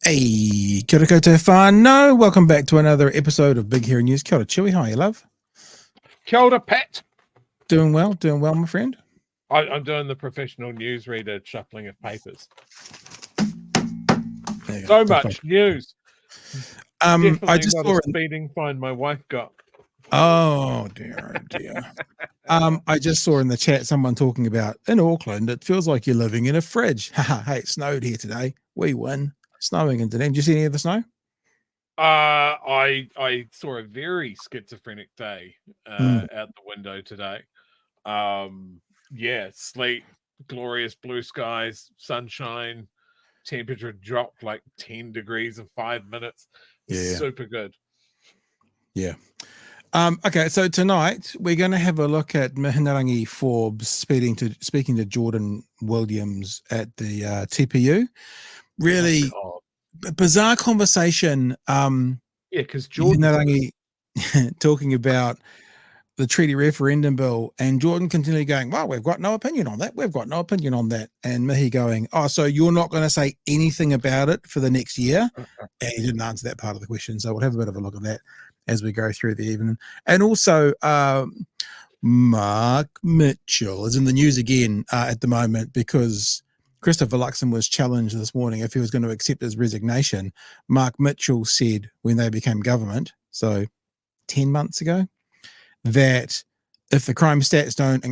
Hey, kia ora koutou whānau. Welcome back to another episode of Big Hero News. Kia ora, Chewy. How are you, love? Kia ora, Pat. Doing well, my friend. I'm doing the professional newsreader shuffling of papers. So much news. I just not saw a speeding fine my wife got. Oh dear, oh dear. I just saw in the chat someone talking about in Auckland. It feels like you're living in a fridge. Hey, it snowed here today. We win. Snowing in Dunedin. Did you see any of the snow? I saw a very schizophrenic day out the window today. Yeah, sleet, glorious blue skies, sunshine, temperature dropped like 10 degrees in 5 minutes. Yeah. Super good. Yeah. Okay, so tonight we're going to have a look at Mihingarangi Forbes speaking to Jordan Williams at the TPU. Really bizarre conversation. Yeah, because Jordan talking about the treaty referendum bill, and Jordan continually going, well, we've got no opinion on that. We've got no opinion on that. And Mihi going, oh, so you're not going to say anything about it for the next year? And he didn't answer that part of the question. So we'll have a bit of a look at that as we go through the evening. And also, Mark Mitchell is in the news again at the moment because Christopher Luxon was challenged this morning if he was going to accept his resignation. Mark Mitchell said when they became government, so 10 months ago, that if the crime stats don't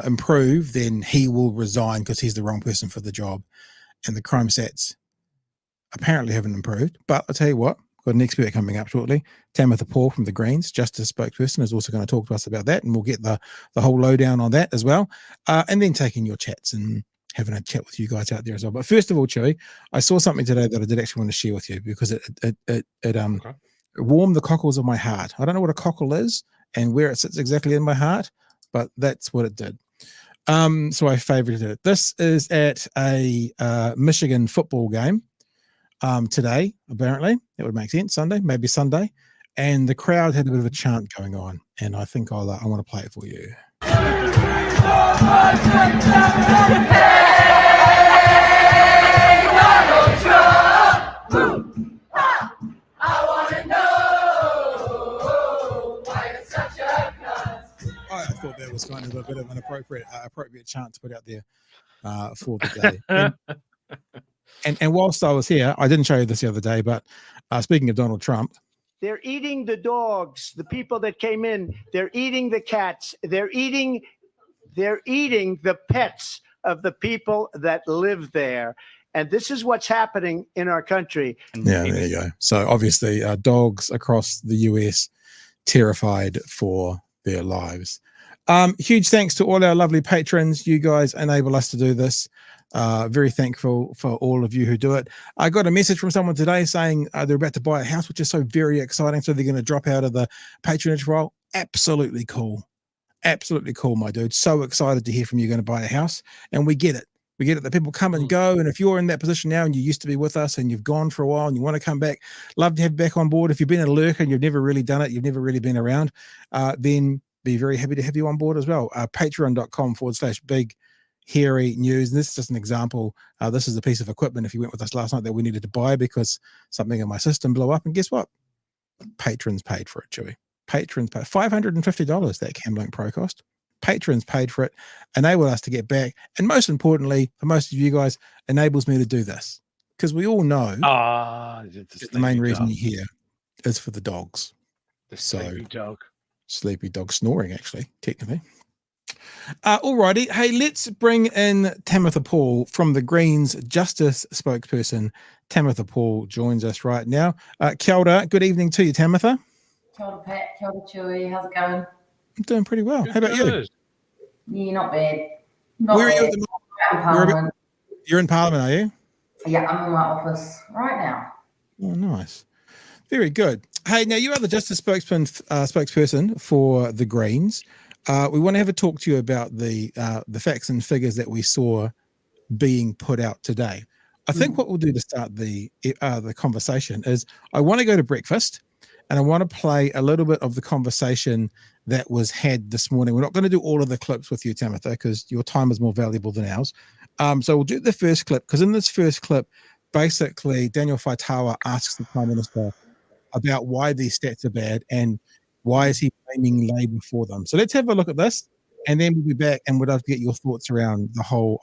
improve, then he will resign because he's the wrong person for the job. And the crime stats apparently haven't improved. But I'll tell you what, got an expert coming up shortly. Tamatha Paul from the Greens, Justice spokesperson, is also going to talk to us about that, and we'll get the whole lowdown on that as well. And then taking your chats and having a chat with you guys out there as well. But first of all, Chewy, I saw something today that I did actually want to share with you because it warmed the cockles of my heart. I don't know what a cockle is and where it sits exactly in my heart, but that's what it did. So I favorited it. This is at a Michigan football game today, apparently. That would make sense. Sunday, maybe Sunday. And the crowd had a bit of a chant going on, and I think I want to play it for you. I thought that was kind of a bit of an appropriate chant to put out there for the day. And whilst I was here, I didn't show you this the other day, but speaking of Donald Trump, they're eating the dogs, the people that came in. They're eating the cats. They're eating the pets of the people that live there. And this is what's happening in our country. Yeah, there you go. So obviously dogs across the US terrified for their lives. Huge thanks to all our lovely patrons. You guys enable us to do this. Very thankful for all of you who do it. I got a message from someone today saying they're about to buy a house, which is so very exciting. So they're going to drop out of the patronage role. Absolutely cool. Absolutely cool, my dude. So excited to hear from you going to buy a house. And we get it. We get it that people come and go. And if you're in that position now and you used to be with us and you've gone for a while and you want to come back, love to have you back on board. If you've been a lurker and you've never really done it, you've never really been around, then be very happy to have you on board as well. Patreon.com/big hairy news. And this is just an example. This is a piece of equipment, if you went with us last night, that we needed to buy because something in my system blew up. And guess what? Patrons paid for it, Chewy. Patrons paid $550 that Camlink Pro cost. Patrons paid for it, enabled us to get back. And most importantly, for most of you guys, enables me to do this. Because we all know the main reason you're here is for the dogs. The sleepy dog. Sleepy dog snoring, actually, technically. Alrighty. Hey, let's bring in Tamatha Paul from the Greens Justice spokesperson. Tamatha Paul joins us right now. Kia ora. Good evening to you, Tamatha. Kia ora, Pat. Kia ora, Chewy. How's it going? I'm doing pretty well. How about you? Yeah, not bad. Where are you at the moment? You're in Parliament, are you? Yeah, I'm in my office right now. Oh, nice. Very good. Hey, now you are the Justice spokesperson for the Greens. We want to have a talk to you about the facts and figures that we saw being put out today. I think what we'll do to start the conversation is I want to go to breakfast and I want to play a little bit of the conversation that was had this morning. We're not going to do all of the clips with you, Tamatha, because your time is more valuable than ours. So we'll do the first clip, because in this first clip, basically Daniel Faitaua asks the Prime Minister about why these stats are bad and why is he blaming Labour for them. So let's have a look at this, and then we'll be back and we'd love to get your thoughts around the whole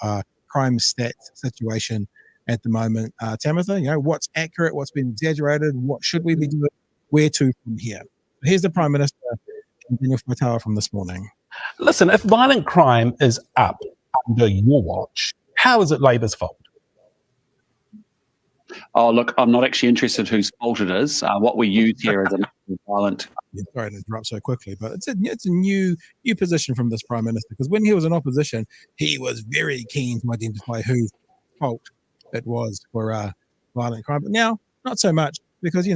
crime stats situation at the moment. Tamatha, what's accurate, what's been exaggerated, what should we be doing, where to from here? Here's the Prime Minister and Daniel Faitaua from this morning. Listen, if violent crime is up under your watch, how is it Labour's fault? Oh, look, I'm not actually interested whose fault it is. What we use here is a violent. Sorry to interrupt so quickly, but it's a new position from this Prime Minister, because when he was in opposition, he was very keen to identify whose fault it was for violent crime. But now, not so much, because,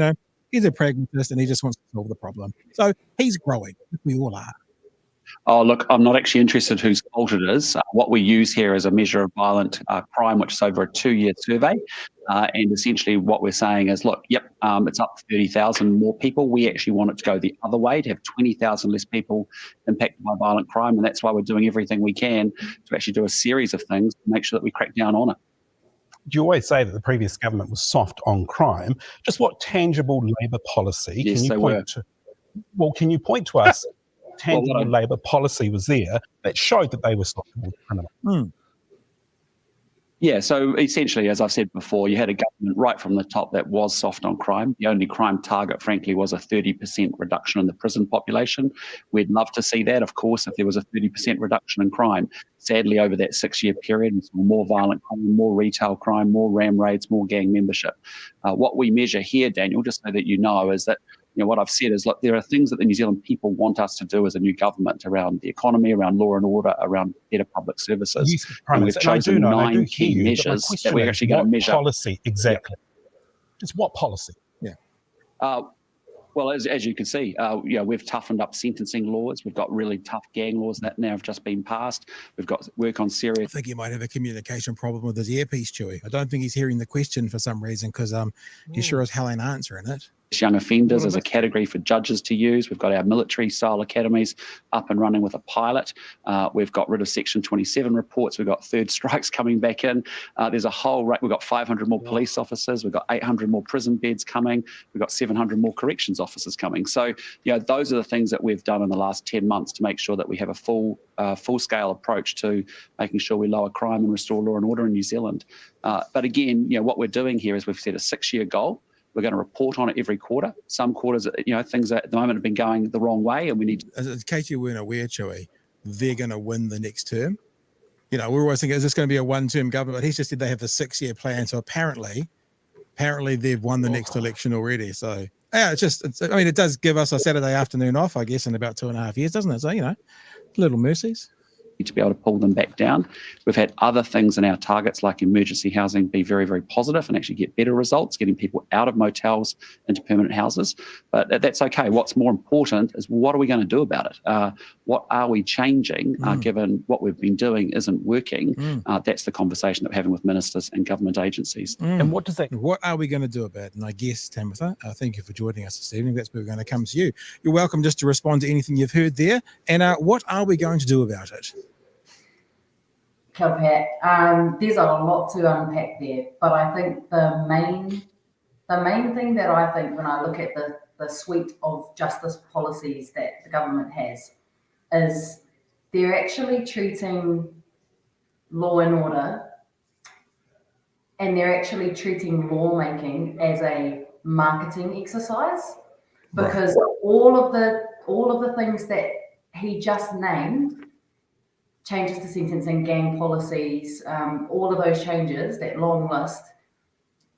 he's a pragmatist and he just wants to solve the problem. So he's growing. We all are. Oh, look, I'm not actually interested whose fault it is. What we use here is a measure of violent crime, which is over a 2-year survey. And essentially what we're saying is, look, it's up to 30,000 more people. We actually want it to go the other way, to have 20,000 less people impacted by violent crime. And that's why we're doing everything we can to actually do a series of things to make sure that we crack down on it. You always say that the previous government was soft on crime. Just what tangible Labour policy can you point to? Well, can you point to us tangible Labour policy was there that showed that they were soft towards criminals? Yeah, so essentially, as I've said before, you had a government right from the top that was soft on crime. The only crime target, frankly, was a 30% reduction in the prison population. We'd love to see that, of course, if there was a 30% reduction in crime. Sadly, over that 6-year period, we saw more violent crime, more retail crime, more ram raids, more gang membership. What we measure here, Daniel, just so that you know, is that what I've said is, look, there are things that the New Zealand people want us to do as a new government around the economy, around law and order, around better public services. Yes, and we've chosen 9 key measures that we're actually going to measure. What policy exactly? Just what policy? Well, as you can see, we've toughened up sentencing laws. We've got really tough gang laws that now have just been passed. We've got work on serious. I think he might have a communication problem with his earpiece, Chewy. I don't think he's hearing the question for some reason, because he sure as hell ain't answering it. Young offenders as a category for judges to use. We've got our military-style academies up and running with a pilot. We've got rid of Section 27 reports. We've got third strikes coming back in. There's a whole we've got 500 more police officers. We've got 800 more prison beds coming. We've got 700 more corrections officers coming. So, those are the things that we've done in the last 10 months to make sure that we have a full-scale approach to making sure we lower crime and restore law and order in New Zealand. But again, what we're doing here is we've set a 6-year goal. We're going to report on it every quarter. Some quarters, things at the moment have been going the wrong way, and we need to. In case you weren't aware, Chewy, they're going to win the next term. We're always thinking, is this going to be a one-term government? But he's just said they have the 6-year plan. So apparently they've won the next election already. So yeah, it does give us a Saturday afternoon off, I guess, in about 2.5 years, doesn't it? So, little mercies. To be able to pull them back down. We've had other things in our targets like emergency housing be very, very positive and actually get better results, getting people out of motels into permanent houses. But that's okay. What's more important is, what are we going to do about it? What are we changing given what we've been doing isn't working? That's the conversation that we're having with ministers and government agencies. And what are we going to do about it? And I guess, Tamatha, thank you for joining us this evening. That's where we're going to come to you. You're welcome just to respond to anything you've heard there. And what are we going to do about it? Kia ora, Pat. There's a lot to unpack there, but I think the main thing that I think when I look at the suite of justice policies that the government has is they're actually treating law and order, and they're actually treating lawmaking as a marketing exercise, because all of the things that he just named, changes to sentencing, gang policies, all of those changes, that long list,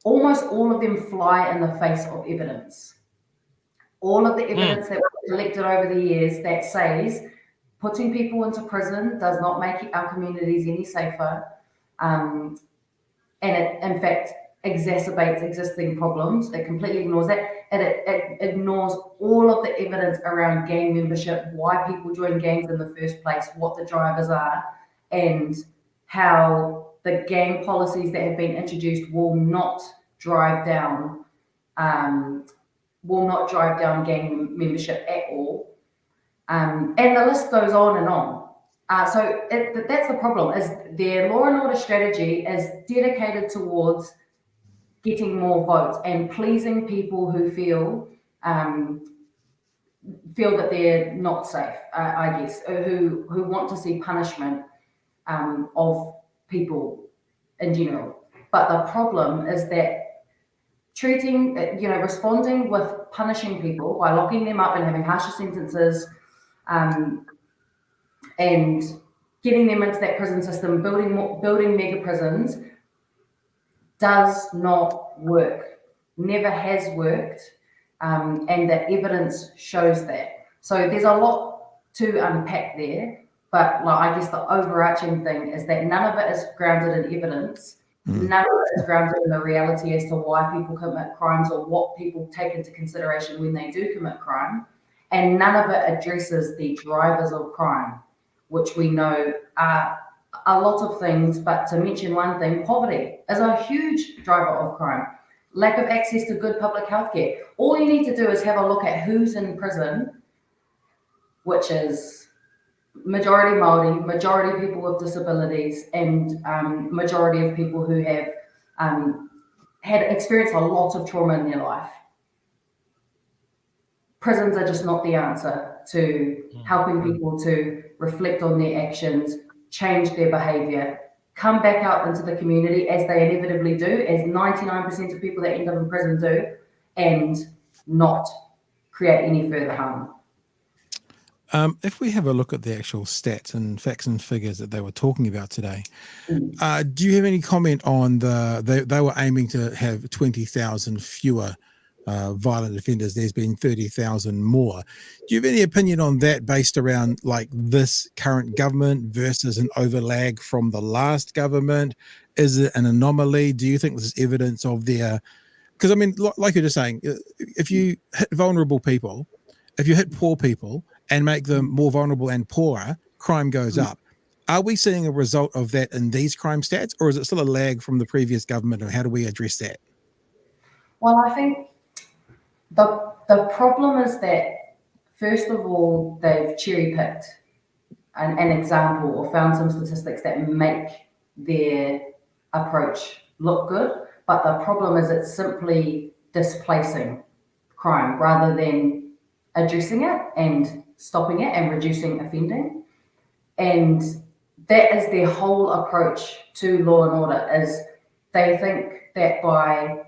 almost all of them fly in the face of evidence. All of the evidence that was collected over the years that says putting people into prison does not make our communities any safer, and it, in fact, exacerbates existing problems. It completely ignores that. It ignores all of the evidence around gang membership, why people join gangs in the first place, what the drivers are, and how the gang policies that have been introduced will not drive down gang membership at all. And the list goes on and on. So that's the problem, is their law and order strategy is dedicated towards getting more votes and pleasing people who feel that they're not safe, I guess, who want to see punishment of people in general. But the problem is that responding with punishing people by locking them up and having harsher sentences, and getting them into that prison system, building mega prisons, does not work. Never has worked, and the evidence shows that. So there's a lot to unpack there, but I guess the overarching thing is that none of it is grounded in evidence. None of it is grounded in the reality as to why people commit crimes or what people take into consideration when they do commit crime. And none of it addresses the drivers of crime, which we know are a lot of things, but to mention one thing, poverty is a huge driver of crime. Lack of access to good public health care. All you need to do is have a look at who's in prison, which is majority Māori, majority people with disabilities, and majority of people who have had experienced a lot of trauma in their life. Prisons are just not the answer to helping people to reflect on their actions, change their behaviour, come back out into the community as they inevitably do, as 99% of people that end up in prison do, and not create any further harm. If we have a look at the actual stats and facts and figures that they were talking about today, do you have any comment on they were aiming to have 20,000 fewer violent offenders? There's been 30,000 more. Do you have any opinion on that based around this current government versus an overlag from the last government? Is it an anomaly? Do you think this is evidence of their, because I mean, like you're just saying, if you hit vulnerable people, if you hit poor people and make them more vulnerable and poorer, crime goes up. Are we seeing a result of that in these crime stats, or is it still a lag from the previous government, or how do we address that? Well, I think the problem is that, first of all, they've cherry-picked an example or found some statistics that make their approach look good, but the problem is it's simply displacing crime rather than addressing it and stopping it and reducing offending. And that is their whole approach to law and order, is they think that by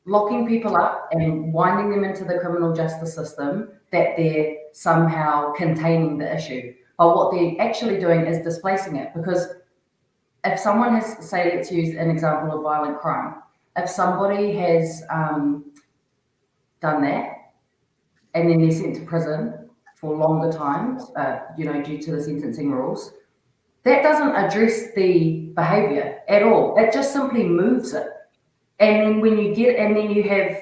locking people up and winding them into the criminal justice system, that they're somehow containing the issue. But what they're actually doing is displacing it, because if someone has, say, let's use an example of violent crime, if somebody has done that and then they're sent to prison for longer times, due to the sentencing rules, that doesn't address the behaviour at all. It just simply moves it. And then you have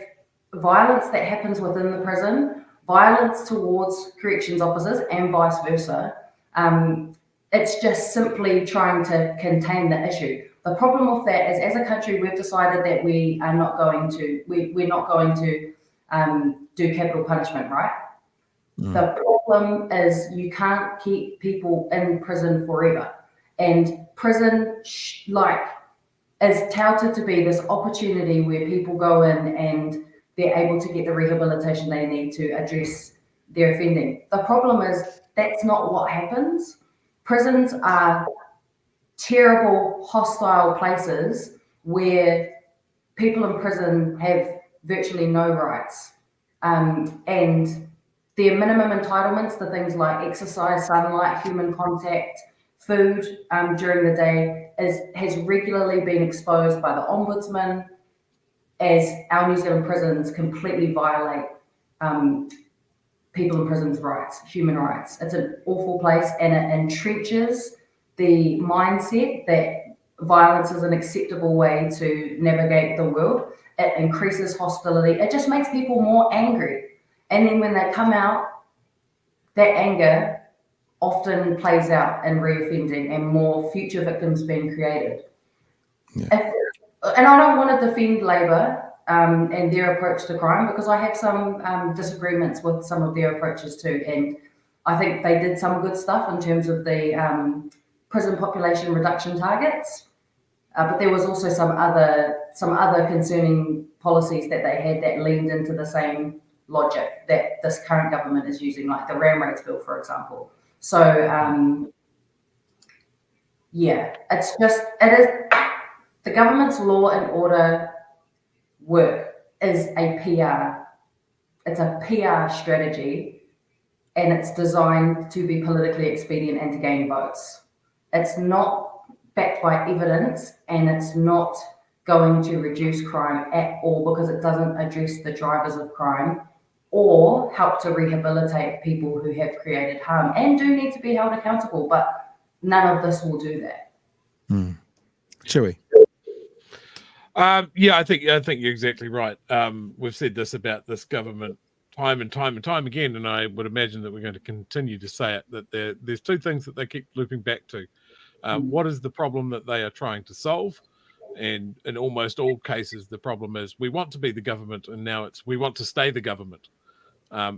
violence that happens within the prison, violence towards corrections officers, and vice versa. It's just simply trying to contain the issue. The problem with that is, as a country, we've decided that we're not going to do capital punishment, right? The problem is you can't keep people in prison forever, and prison is touted to be this opportunity where people go in and they're able to get the rehabilitation they need to address their offending. The problem is that's not what happens. Prisons are terrible, hostile places where people in prison have virtually no rights. And their minimum entitlements, the things like exercise, sunlight, human contact, food during the day, has regularly been exposed by the Ombudsman as our New Zealand prisons completely violate people in prison's rights, human rights. It's an awful place, and it entrenches the mindset that violence is an acceptable way to navigate the world. It increases hostility. It just makes people more angry. And then when they come out, that anger often plays out in reoffending and more future victims being created. Yeah. And I don't want to defend Labour and their approach to crime, because I have some disagreements with some of their approaches too. And I think they did some good stuff in terms of the prison population reduction targets. But there was also some other concerning policies that they had that leaned into the same logic that this current government is using, like the RAM rates bill, for example. So it is the government's law and order work is a PR. It's a PR strategy, and it's designed to be politically expedient and to gain votes. It's not backed by evidence, and it's not going to reduce crime at all because it doesn't address the drivers of crime or help to rehabilitate people who have created harm and do need to be held accountable. But none of this will do that. Chewy. Yeah, I think you're exactly right. We've said this about this government time and time again, and I would imagine that we're going to continue to say it, that there's two things that they keep looping back to. What is the problem that they are trying to solve? And in almost all cases, the problem is we want to be the government, and now it's we want to stay the government.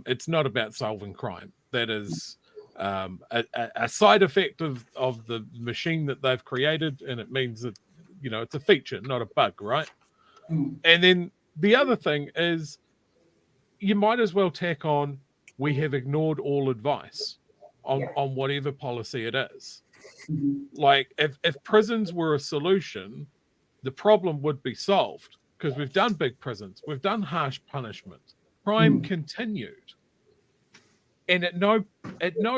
It's not about solving crime. That is a side effect of the machine that they've created, and it means that, you know, it's a feature, not a bug, right? And then the other thing is you might as well tack on, we have ignored all advice on whatever policy it is. Like if prisons were a solution, the problem would be solved because we've done big prisons, we've done harsh punishment, crime continued, and at no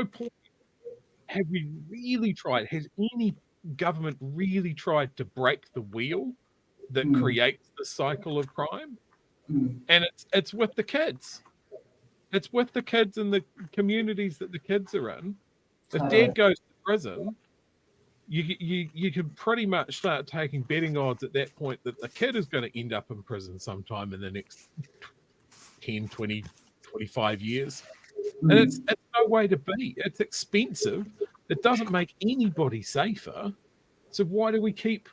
point have we really tried, has any government really tried to break the wheel that creates the cycle of crime? And it's with the kids. It's with the kids in the communities that the kids are in. If dad goes to prison, you can pretty much start taking betting odds at that point that the kid is going to end up in prison sometime in the next 10, 20, 25 years. And it's no way to be. It's expensive. It doesn't make anybody safer. So why do we keep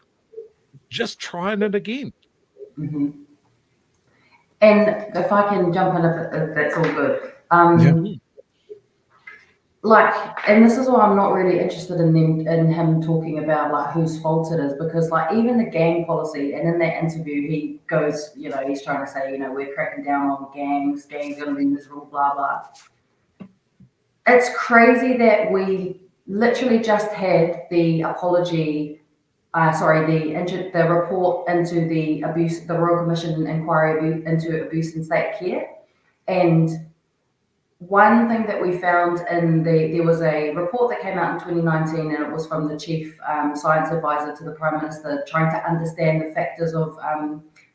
just trying it again? And if I can jump in, if that's all good. Like, and this is why I'm not really interested in him talking about like whose fault it is, because like even the gang policy, and in that interview he goes, you know, he's trying to say, you know, we're cracking down on gangs are going to be miserable, blah blah. It's crazy that we literally just had the apology, the report into the Royal Commission inquiry into abuse in state care. And one thing that we found there was a report that came out in 2019, and it was from the chief science advisor to the Prime Minister, trying to understand the factors of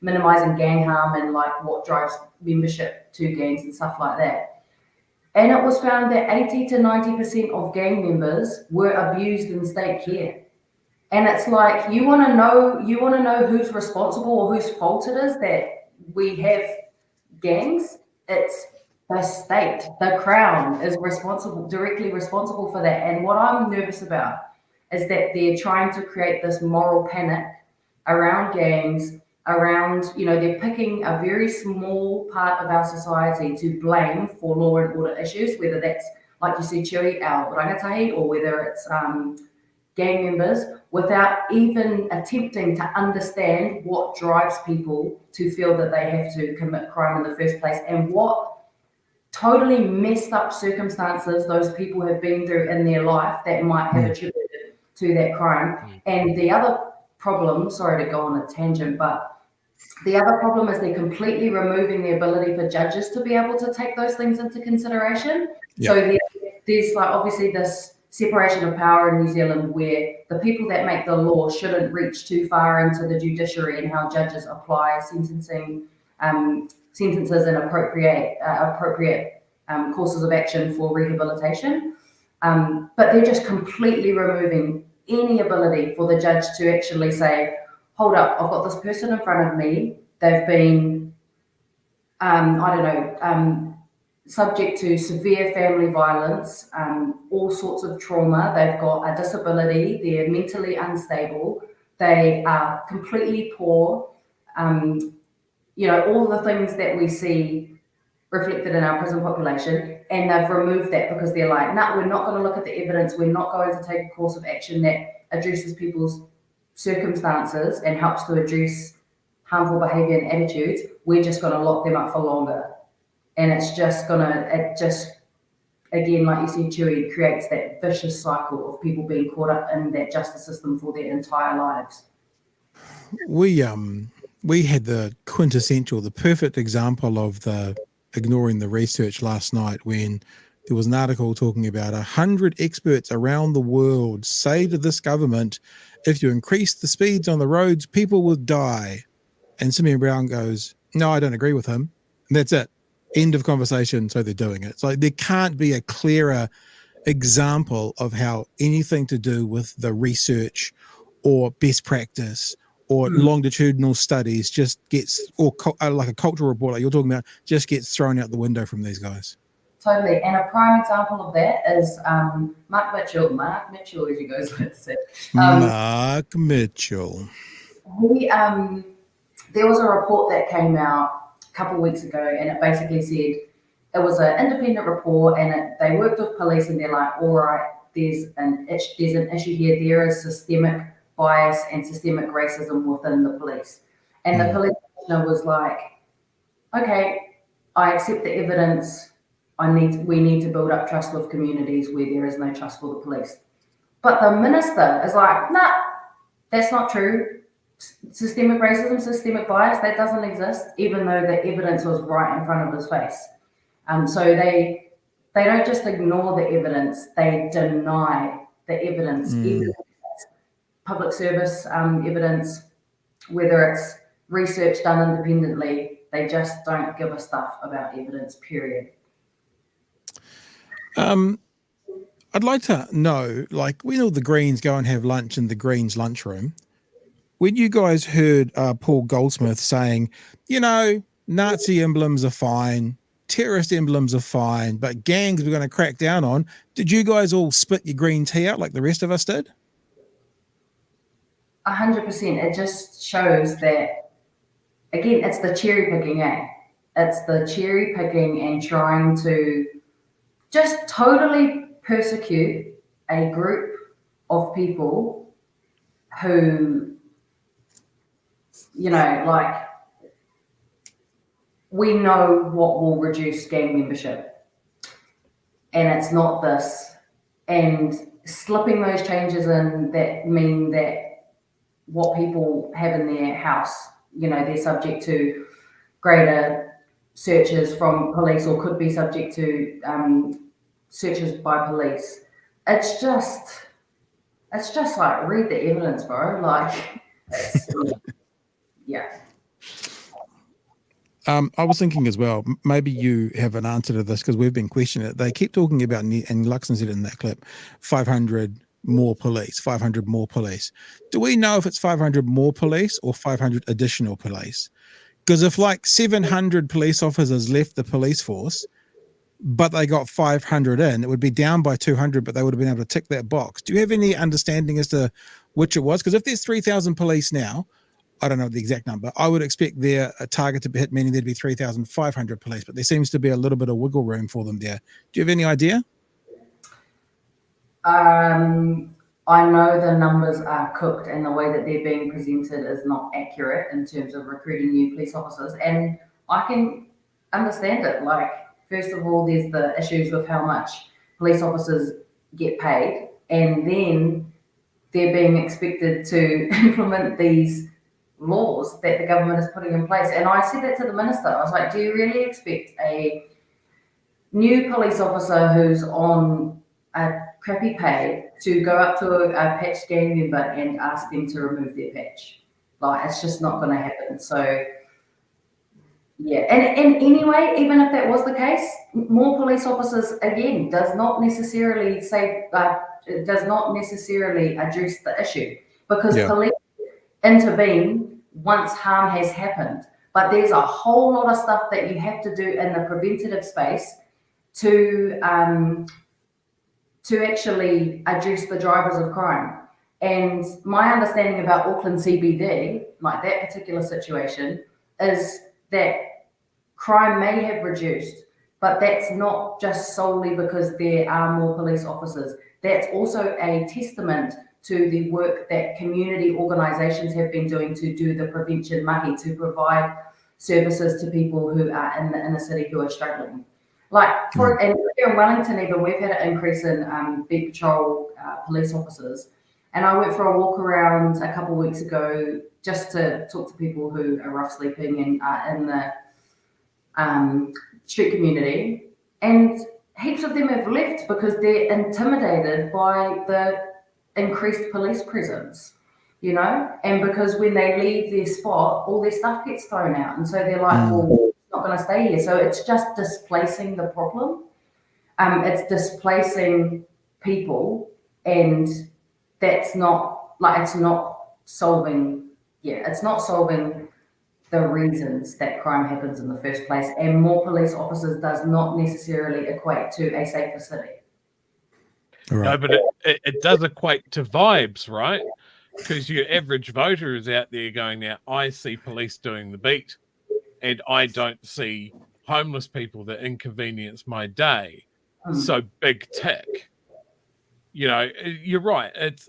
minimizing gang harm and like what drives membership to gangs and stuff like that. And it was found that 80 to 90% of gang members were abused in state care. And it's like, you want to know who's responsible or whose fault it is that we have gangs? It's the state, the Crown is directly responsible for that. And what I'm nervous about is that they're trying to create this moral panic around gangs, around, you know, they're picking a very small part of our society to blame for law and order issues, whether that's, like you said, Chewy, our rangatahi, or whether it's gang members, without even attempting to understand what drives people to feel that they have to commit crime in the first place, and what totally messed up circumstances those people have been through in their life that might have attributed to that crime. And the other problem, sorry to go on a tangent, but the other problem is they're completely removing the ability for judges to be able to take those things into consideration. So there's like obviously this separation of power in New Zealand where the people that make the law shouldn't reach too far into the judiciary and how judges apply sentences and appropriate courses of action for rehabilitation. But they're just completely removing any ability for the judge to actually say, hold up, I've got this person in front of me. They've been, subject to severe family violence, all sorts of trauma. They've got a disability. They're mentally unstable. They are completely poor. You know, all the things that we see reflected in our prison population, and they've removed that because they're like, nah, we're not going to look at the evidence. We're not going to take a course of action that addresses people's circumstances and helps to address harmful behaviour and attitudes, we're just going to lock them up for longer. And it just, again, like you said, Chewy, creates that vicious cycle of people being caught up in that justice system for their entire lives. We had the quintessential, the perfect example of the ignoring the research last night when there was an article talking about 100 experts around the world say to this government, if you increase the speeds on the roads, people will die. And Simeon Brown goes, no, I don't agree with him. And that's it. End of conversation. So they're doing it. So there can't be a clearer example of how anything to do with the research or best practice or longitudinal studies just gets, or like a cultural report like you're talking about, just gets thrown out the window from these guys. Totally. And a prime example of that is Mark Mitchell, as you guys like to say. Mark Mitchell. There was a report that came out a couple of weeks ago, and it basically said it was an independent report, and they worked with police, and they're like, all right, there's an issue here. There is systemic bias and systemic racism within the police. And the police commissioner was like, okay, I accept the evidence. We need to build up trust with communities where there is no trust for the police. But the minister is like, nah, that's not true. Systemic racism, systemic bias, that doesn't exist, even though the evidence was right in front of his face. So they don't just ignore the evidence, they deny the evidence, even if it's public service evidence, whether it's research done independently, they just don't give a stuff about evidence, period. I'd like to know, like, when all the Greens go and have lunch in the Greens lunchroom, when you guys heard Paul Goldsmith saying, you know, Nazi emblems are fine, terrorist emblems are fine, but gangs we're going to crack down on, did you guys all spit your green tea out like the rest of us did? 100%. It just shows that, again, it's the cherry picking, It's the cherry picking and trying to just totally persecute a group of people who, you know, like, we know what will reduce gang membership, and it's not this. And slipping those changes in that mean that what people have in their house, you know, they're subject to greater searches from police or could be subject to searches by police. It's just like, read the evidence, bro. Like, it's, yeah. I was thinking as well, maybe you have an answer to this because we've been questioning it. They keep talking about, and Luxon said it in that clip, 500 more police, 500 more police. Do we know if it's 500 more police or 500 additional police? Because if like 700 police officers left the police force, but they got 500 in, it would be down by 200, but they would have been able to tick that box. Do you have any understanding as to which it was? Because if there's 3,000 police now, I don't know the exact number, I would expect their target to be hit, meaning there'd be 3,500 police, but there seems to be a little bit of wiggle room for them there. Do you have any idea? I know the numbers are cooked and the way that they're being presented is not accurate in terms of recruiting new police officers. And I can understand it. Like, first of all, there's the issues with how much police officers get paid, and then they're being expected to implement these laws that the government is putting in place. And I said that to the minister. I was like, do you really expect a new police officer who's on a crappy pay to go up to a patched gang member and ask them to remove their patch? Like, it's just not going to happen. So, yeah. And anyway, even if that was the case, more police officers, again, does not necessarily address the issue, because police intervene once harm has happened. But there's a whole lot of stuff that you have to do in the preventative space to actually address the drivers of crime. And my understanding about Auckland CBD, like that particular situation, is that crime may have reduced, but that's not just solely because there are more police officers. That's also a testament to the work that community organisations have been doing to do the prevention mahi, to provide services to people who are in the inner city who are struggling. Like, and here in Wellington even, we've had an increase in beat patrol police officers. And I went for a walk around a couple of weeks ago just to talk to people who are rough sleeping and are in the street community. And heaps of them have left because they're intimidated by the increased police presence, you know? And because when they leave their spot, all their stuff gets thrown out. And so they're like, well, it's not going to stay here. So it's just displacing the problem. It's displacing people, and that's not, like, it's not solving the reasons that crime happens in the first place. And more police officers does not necessarily equate to a safer city. Right. No, but it does equate to vibes, right? Because your average voter is out there going, now, I see police doing the beat, and I don't see homeless people that inconvenience my day. So big tick. You know, you're right. It's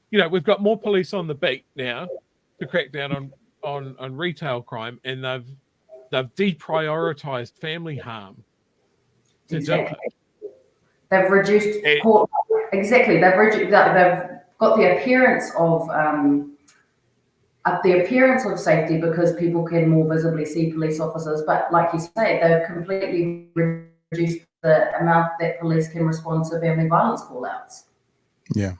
you know, we've got more police on the beat now to crack down on retail crime, and they've deprioritized family harm to do it. They've reduced court. Exactly. They've got the appearance of safety because people can more visibly see police officers. But like you say, they've completely reduced the amount that police can respond to family violence call-outs. Yeah.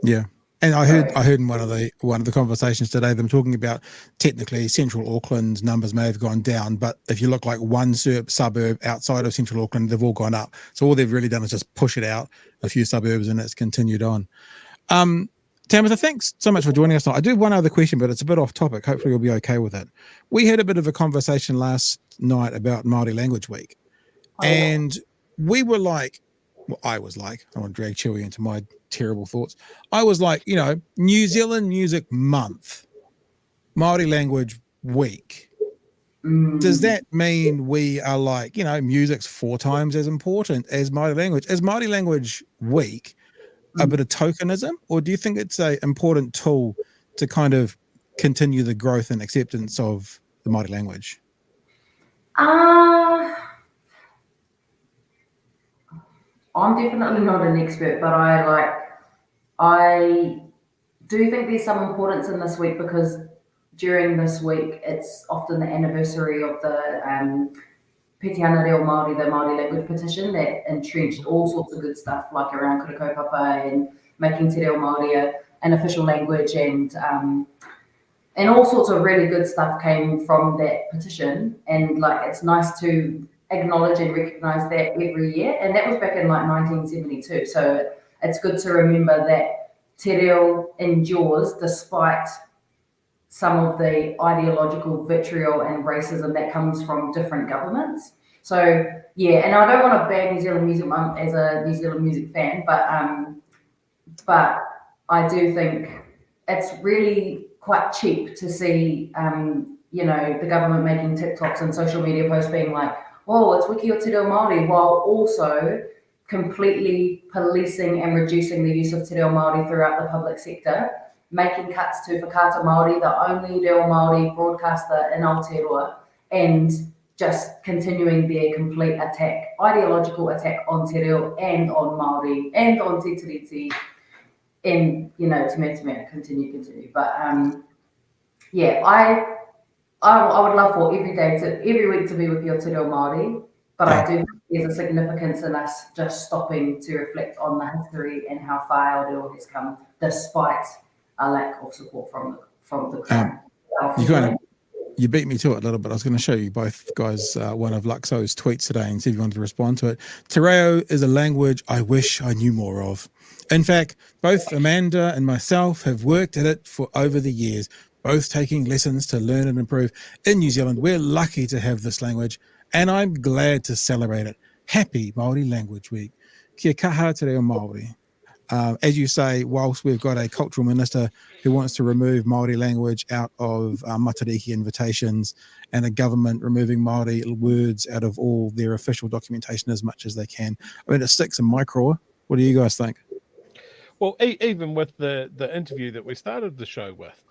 Yeah. And I heard in one of the conversations today them talking about technically Central Auckland's numbers may have gone down, but if you look like one suburb outside of Central Auckland, they've all gone up. So all they've really done is just push it out a few suburbs, and it's continued on. Tamatha, thanks so much for joining us tonight. I do have one other question, but it's a bit off topic. Hopefully you'll be okay with it. We had a bit of a conversation last night about Māori Language Week, and we were like, well, I was like, I don't want to drag Chewy into my terrible thoughts. I was like, you know, New Zealand Music Month, Māori Language Week. Does that mean we are like, you know, music's 4 times as important as Māori language? Is Māori Language Week a bit of tokenism, or do you think it's an important tool to kind of continue the growth and acceptance of the Māori language? I'm definitely not an expert, but I do think there's some importance in this week, because during this week it's often the anniversary of the Petiana Reo Māori, the Māori language petition that entrenched all sorts of good stuff, like around kura kaupapa and making te reo Māori an official language, and all sorts of really good stuff came from that petition. And like, it's nice to acknowledge and recognise that every year, and that was back in like 1972. So it's good to remember that te reo endures despite some of the ideological vitriol and racism that comes from different governments. So yeah, and I don't want to bag New Zealand Music Month as a New Zealand music fan, but I do think it's really quite cheap to see you know, the government making TikToks and social media posts being like, "Whoa, it's Wiki o Te Reo Māori," while also completely policing and reducing the use of Te Reo Māori throughout the public sector, making cuts to Whakaata Māori, the only Reo Māori broadcaster in Aotearoa, and just continuing their complete attack, ideological attack on Te Reo and on Māori and on Te Tiriti, and, you know, Tametha, continue. But yeah, I would love for every week to be with your Te Reo Māori, but I do think there's a significance in us just stopping to reflect on the history and how far our reo has come, despite a lack of support from the crowd. You beat me to it a little bit. I was going to show you both guys one of Luxo's tweets today and see if you wanted to respond to it. Te reo is a language I wish I knew more of. In fact, both Amanda and myself have worked at it for over the years, both taking lessons to learn and improve. In New Zealand, we're lucky to have this language, and I'm glad to celebrate it. Happy Māori Language Week. Kia kaha te reo Māori. As you say, whilst we've got a cultural minister who wants to remove Māori language out of matariki invitations, and a government removing Māori words out of all their official documentation as much as they can, I mean, it sticks in my craw. What do you guys think? Well, even with the interview that we started the show with,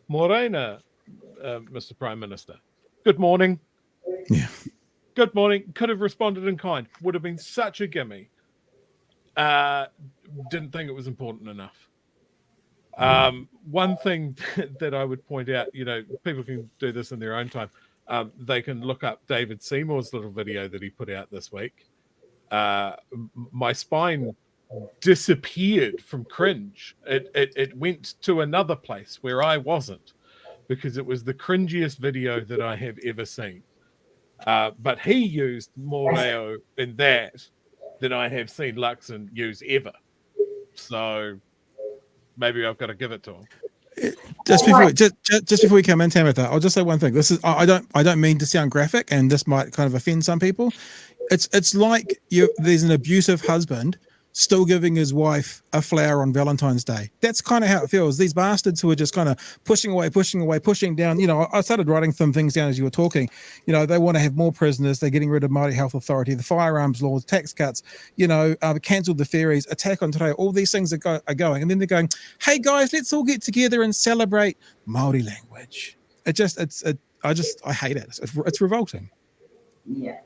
Morena, Mr. Prime Minister, good morning. Yeah. Good morning. Could have responded in kind. Would have been such a gimme. Didn't think it was important enough. One thing that I would point out, people can do this in their own time. They can look up David Seymour's little video that he put out this week. My spine disappeared from cringe. It went to another place where I wasn't, because it was the cringiest video that I have ever seen. But he used more reo in that than I have seen Luxon use ever. So maybe I've got to give it to him. Just before we come in, Tamatha, I'll just say one thing. This is I don't mean to sound graphic, and this might kind of offend some people. It's like there's an abusive husband still giving his wife a flower on Valentine's Day. That's kind of how it feels. These bastards who are just kind of pushing down. I started writing some things down as you were talking. They want to have more prisoners. They're getting rid of Māori Health Authority, the firearms laws, tax cuts, cancelled the ferries, attack on Te. All these things are going. And then they're going, hey guys, let's all get together and celebrate Māori language. I hate it. It's revolting. Yeah.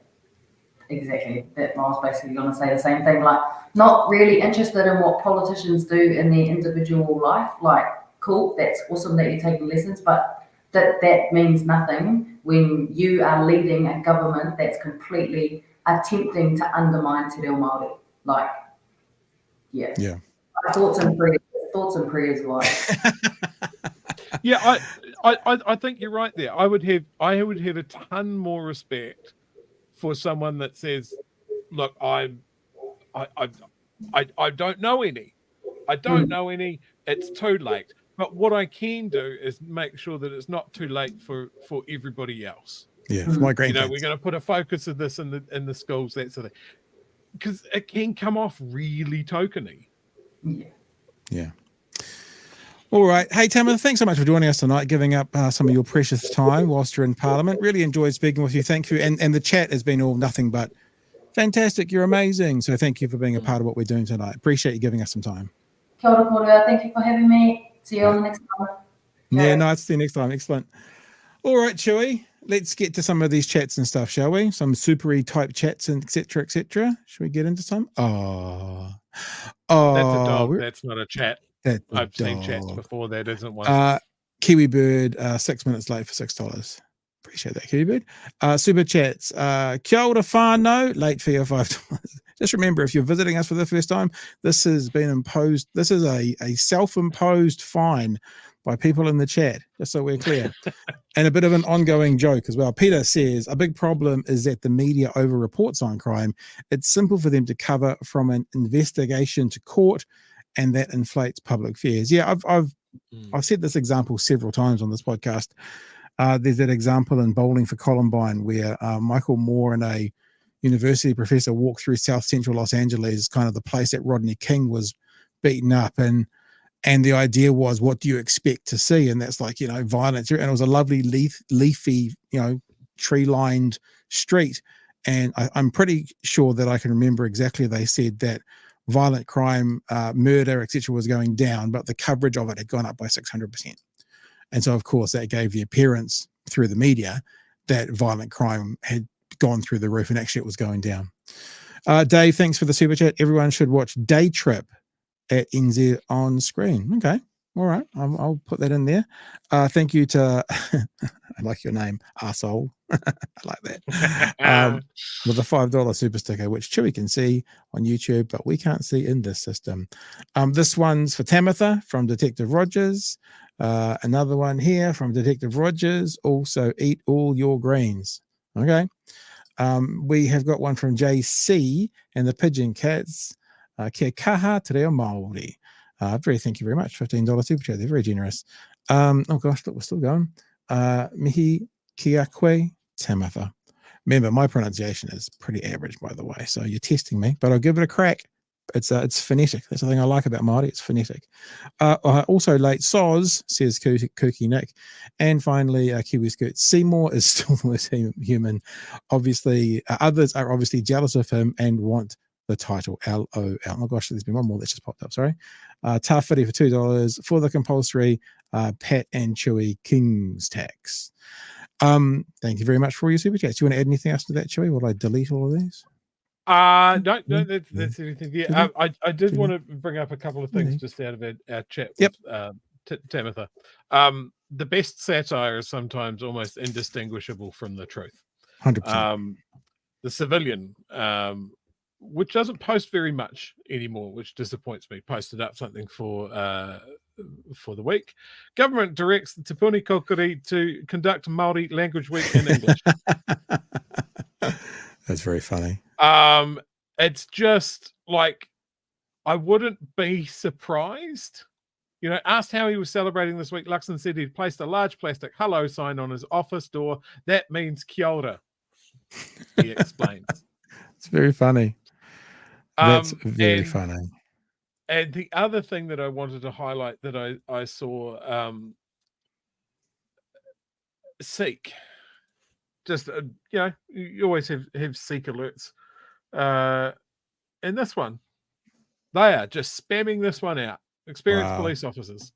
Exactly. That I was basically going to say the same thing. Like, not really interested in what politicians do in their individual life. Like, cool, that's awesome that you're taking lessons, but that means nothing when you are leading a government that's completely attempting to undermine Te Reo Māori. Like, yeah. Thoughts and prayers, wise. Yeah, I think you're right there. I would have a ton more respect for someone that says, look, I don't know any. I don't know any. It's too late. But what I can do is make sure that it's not too late for everybody else. Yeah, my grandkids. We're going to put a focus of this in the schools, that sort of thing, because it can come off really tokeny. Yeah. All right. Hey, Tamatha, thanks so much for joining us tonight, giving up some of your precious time whilst you're in Parliament. Really enjoyed speaking with you. Thank you. And the chat has been all nothing but fantastic. You're amazing. So thank you for being a part of what we're doing tonight. Appreciate you giving us some time. Kia ora kōrua. Thank you for having me. See you on the next one. Yeah, nice to see you next time. Excellent. All right, Chewy. Let's get to some of these chats and stuff, shall we? Some supery type chats and etc. etc. Should we get into some? That's a dog. That's not a chat. I've seen chats before. That isn't one. Kiwi Bird, 6 minutes late for $6. Appreciate that, Kiwi Bird. Super chats. Kia ora whānau, late fee of $5. Just remember, if you're visiting us for the first time, this has been imposed. This is a self-imposed fine by people in the chat, just so we're clear. And a bit of an ongoing joke as well. Peter says, a big problem is that the media over-reports on crime. It's simple for them to cover from an investigation to court, and that inflates public fears. Yeah, I've said this example several times on this podcast. There's that example in Bowling for Columbine where Michael Moore and a university professor walked through South Central Los Angeles, kind of the place that Rodney King was beaten up, and the idea was, what do you expect to see? And that's like, violence. And it was a lovely leafy, tree-lined street. And I'm pretty sure that I can remember exactly they said that violent crime, murder, etc. was going down, but the coverage of it had gone up by 600%. And so, of course, that gave the appearance through the media that violent crime had gone through the roof, and actually it was going down. Dave, thanks for the super chat. Everyone should watch Day Trip at NZ on screen. Okay. All right. I'll put that in there. Thank you to, I like your name, arsehole. I like that. With a $5 super sticker, which Chewy can see on YouTube, but we can't see in this system. This one's for Tamatha from Detective Rogers. Another one here from Detective Rogers. Also, eat all your greens. Okay. We have got one from JC and the Pigeon Cats. Kia kaha te reo Māori. Thank you very much. $15 super chat. They're very generous. Oh gosh, look, we're still going. Mihi kia koe Tamatha. Remember, my pronunciation is pretty average, by the way, so you're testing me, but I'll give it a crack. It's phonetic. That's the thing I like about Māori. It's phonetic. Also late Soz, says Kooky Nick. And finally, Kiwi Skirt. Seymour is still the most human. Obviously, others are obviously jealous of him and want the title. LOL. Oh gosh, there's been one more that just popped up. Sorry. Tawhiri for $2 for the compulsory Pat and Chewy King's tax. Thank you very much for all your super chats. Do you want to add anything else to that, Chewy? Will I delete all of these? No, that's everything. Yeah, I did want to bring up a couple of things just out of our chat with Tamatha. The best satire is sometimes almost indistinguishable from the truth. 100%. The Civilian, which doesn't post very much anymore, which disappoints me, posted up something for the week. Government directs the Te Puni Kokiri to conduct Māori Language Week in English. That's very funny. It's just like, I wouldn't be surprised. You know, asked how he was celebrating this week, Luxon said he'd placed a large plastic hello sign on his office door. That means kia ora, he explains. It's very funny. That's very funny. And the other thing that I wanted to highlight that I saw, Seek. Just, you know, you always have Seek alerts. And this one, they are just spamming this one out. Experienced police officers.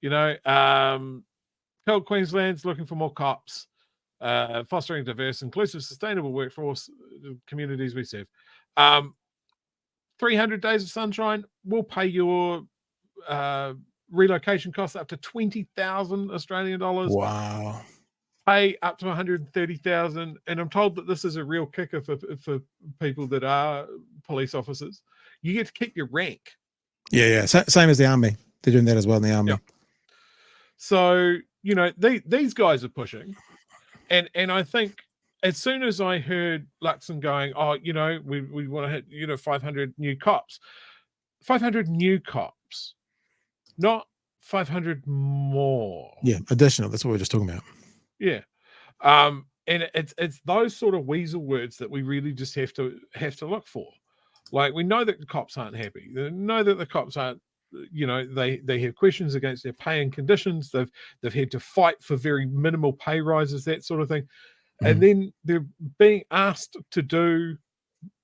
You know, Cold Queensland's looking for more cops, fostering diverse, inclusive, sustainable workforce communities we serve. 300 days of sunshine will pay your relocation costs up to 20,000 Australian dollars. Wow. Pay up to 130,000, and I'm told that this is a real kicker for people that are police officers. You get to keep your rank. Yeah. Same as the army. They're doing that as well in the army. Yeah. So, you know, these guys are pushing, and I think as soon as I heard Luxon going, oh, you know, we want to hit, you know, 500 new cops, 500 new cops, not 500 more. Yeah, additional. That's what we were just talking about. Yeah. And it's those sort of weasel words that we really just have to look for. Like, we know that the cops aren't happy. They know that the cops aren't, you know, they have questions against their pay and conditions. They've had to fight for very minimal pay rises, that sort of thing. And then they're being asked to do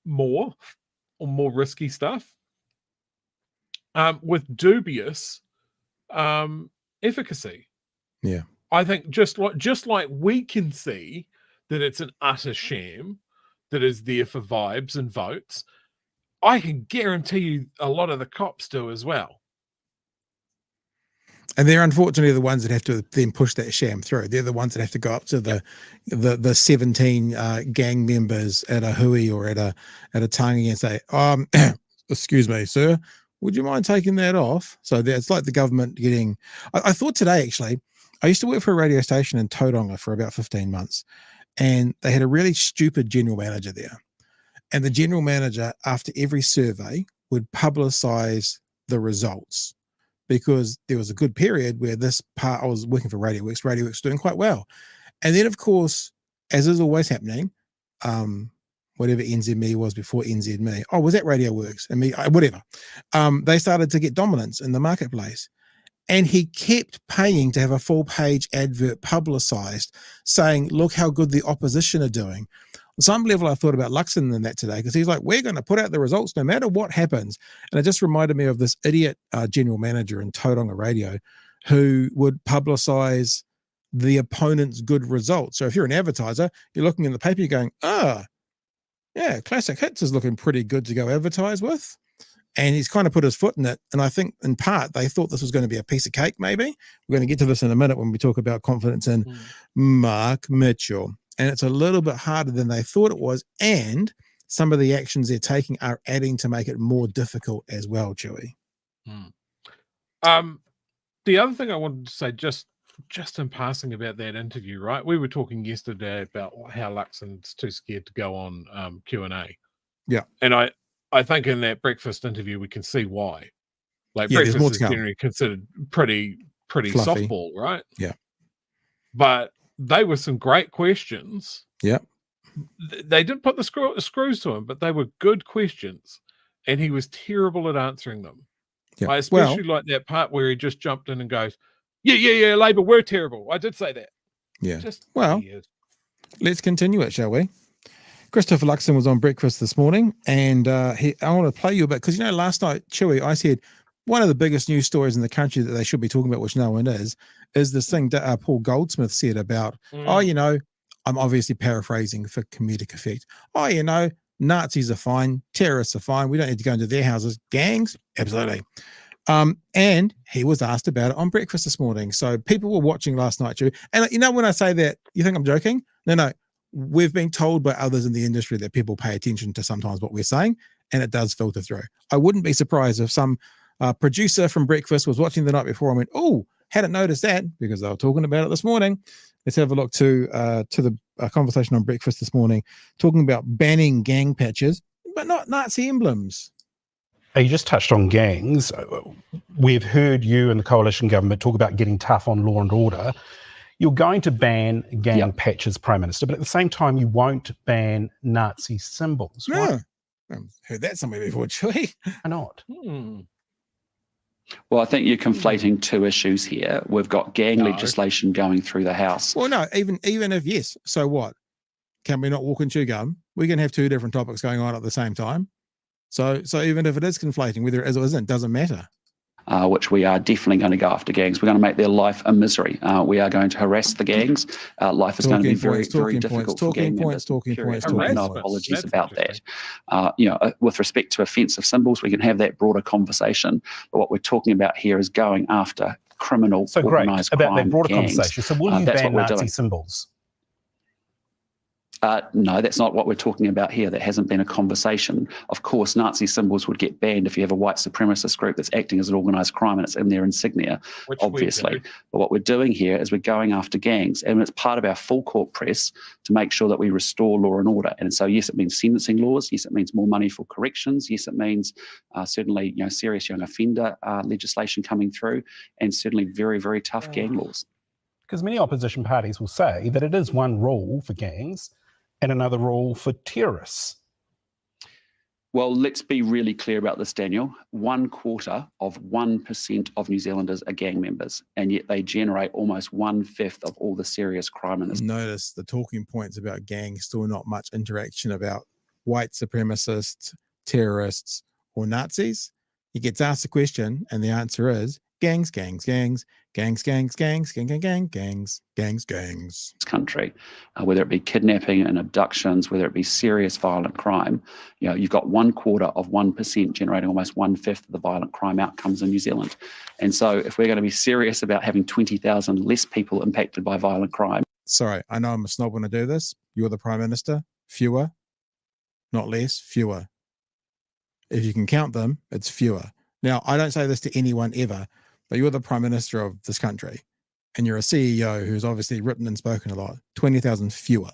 more or more risky stuff with dubious efficacy. Yeah. I think just like we can see that it's an utter sham that is there for vibes and votes, I can guarantee you a lot of the cops do as well. And they're unfortunately the ones that have to then push that sham through. They're the ones that have to go up to the 17 gang members at a hui or at a tangi and say, excuse me, sir, would you mind taking that off? So it's like the government getting. I thought today, actually, I used to work for a radio station in Tauranga for about 15 months, and they had a really stupid general manager there. And the general manager, after every survey, would publicize the results, because there was a good period where this part, I was working for Radio Works was doing quite well. And then, of course, as is always happening, whatever NZME was before NZME, was that Radio Works? And me, whatever. They started to get dominance in the marketplace. And he kept paying to have a full page advert publicized saying, look how good the opposition are doing. On some level, I thought about Luxon in that today, because he's like, we're going to put out the results no matter what happens. And it just reminded me of this idiot general manager in Tauranga Radio who would publicize the opponent's good results. So if you're an advertiser, you're looking in the paper, you're going, yeah, Classic Hits is looking pretty good to go advertise with. And he's kind of put his foot in it. And I think in part, they thought this was going to be a piece of cake, maybe. We're going to get to this in a minute when we talk about confidence in Mark Mitchell. And it's a little bit harder than they thought it was. And some of the actions they're taking are adding to make it more difficult as well, Chewy. The other thing I wanted to say, just in passing about that interview, right? We were talking yesterday about how Luxon's too scared to go on Q&A. Yeah. And I think in that breakfast interview, we can see why. Like, yeah, breakfast is generally considered pretty fluffy softball, right? Yeah. But they were some great questions. Yeah. They didn't put the screws to him, but they were good questions. And he was terrible at answering them. Yeah. I especially like that part where he just jumped in and goes, yeah, Labour were terrible. I did say that. Yeah. Let's continue it, shall we? Christopher Luxon was on breakfast this morning, and I want to play you a bit, because, you know, last night, Chewy, I said, one of the biggest news stories in the country that they should be talking about, which no one is this thing that Paul Goldsmith said about, oh, you know, I'm obviously paraphrasing for comedic effect. Oh, you know, Nazis are fine, terrorists are fine. We don't need to go into their houses. Gangs, absolutely. And he was asked about it on breakfast this morning. So people were watching last night too. And you know, when I say that, you think I'm joking? No. We've been told by others in the industry that people pay attention to sometimes what we're saying, and it does filter through. I wouldn't be surprised if some producer from breakfast was watching the night before and went, oh, hadn't noticed that, because they were talking about it this morning. Let's have a look to the conversation on breakfast this morning, talking about banning gang patches, but not Nazi emblems. You just touched on gangs. We've heard you and the coalition government talk about getting tough on law and order. You're going to ban gang patches, Prime Minister, but at the same time, you won't ban Nazi symbols. No, Why? I've heard that somewhere before, Chewy. Why not? Well, I think you're conflating two issues here. We've got gang legislation going through the House. Well, no, even if yes, so what? Can we not walk and chew gum? We can have two different topics going on at the same time. So even if it is conflating, whether it is or isn't, doesn't matter. Which we are definitely going to go after gangs. We're going to make their life a misery. We are going to harass the gangs. Life is going to be very, very difficult for gang members. Talking points. No apologies about that. With respect to offensive symbols, we can have that broader conversation. But what we're talking about here is going after criminal organised crime about that broader gangs. Conversation. So will you ban Nazi symbols? No, that's not what we're talking about here. There hasn't been a conversation. Of course, Nazi symbols would get banned if you have a white supremacist group that's acting as an organised crime and it's in their insignia, obviously. But what we're doing here is we're going after gangs, and it's part of our full court press to make sure that we restore law and order. And so, yes, it means sentencing laws. Yes, it means more money for corrections. Yes, it means certainly serious young offender legislation coming through, and certainly very, very tough gang laws. Because many opposition parties will say that it is one rule for gangs and another rule for terrorists. Well, let's be really clear about this, Daniel. 1/4% of New Zealanders are gang members, and yet they generate almost 1/5 of all the serious crime in this. Notice the talking points about gangs, still not much interaction about white supremacists, terrorists, or Nazis. He gets asked a question, and the answer is gangs, gangs, gangs, gangs, gangs, gangs, gang, gang, gang, gangs, gangs, gangs. Country, whether it be kidnapping and abductions, whether it be serious violent crime, you've got 1/4% generating almost 1/5 of the violent crime outcomes in New Zealand. And so if we're going to be serious about having 20,000 less people impacted by violent crime. Sorry, I know I'm a snob when I do this. You're the Prime Minister. Fewer, not less, fewer. If you can count them, it's fewer. Now, I don't say this to anyone ever, but you're the Prime Minister of this country, and you're a CEO who's obviously written and spoken a lot. 20,000 fewer,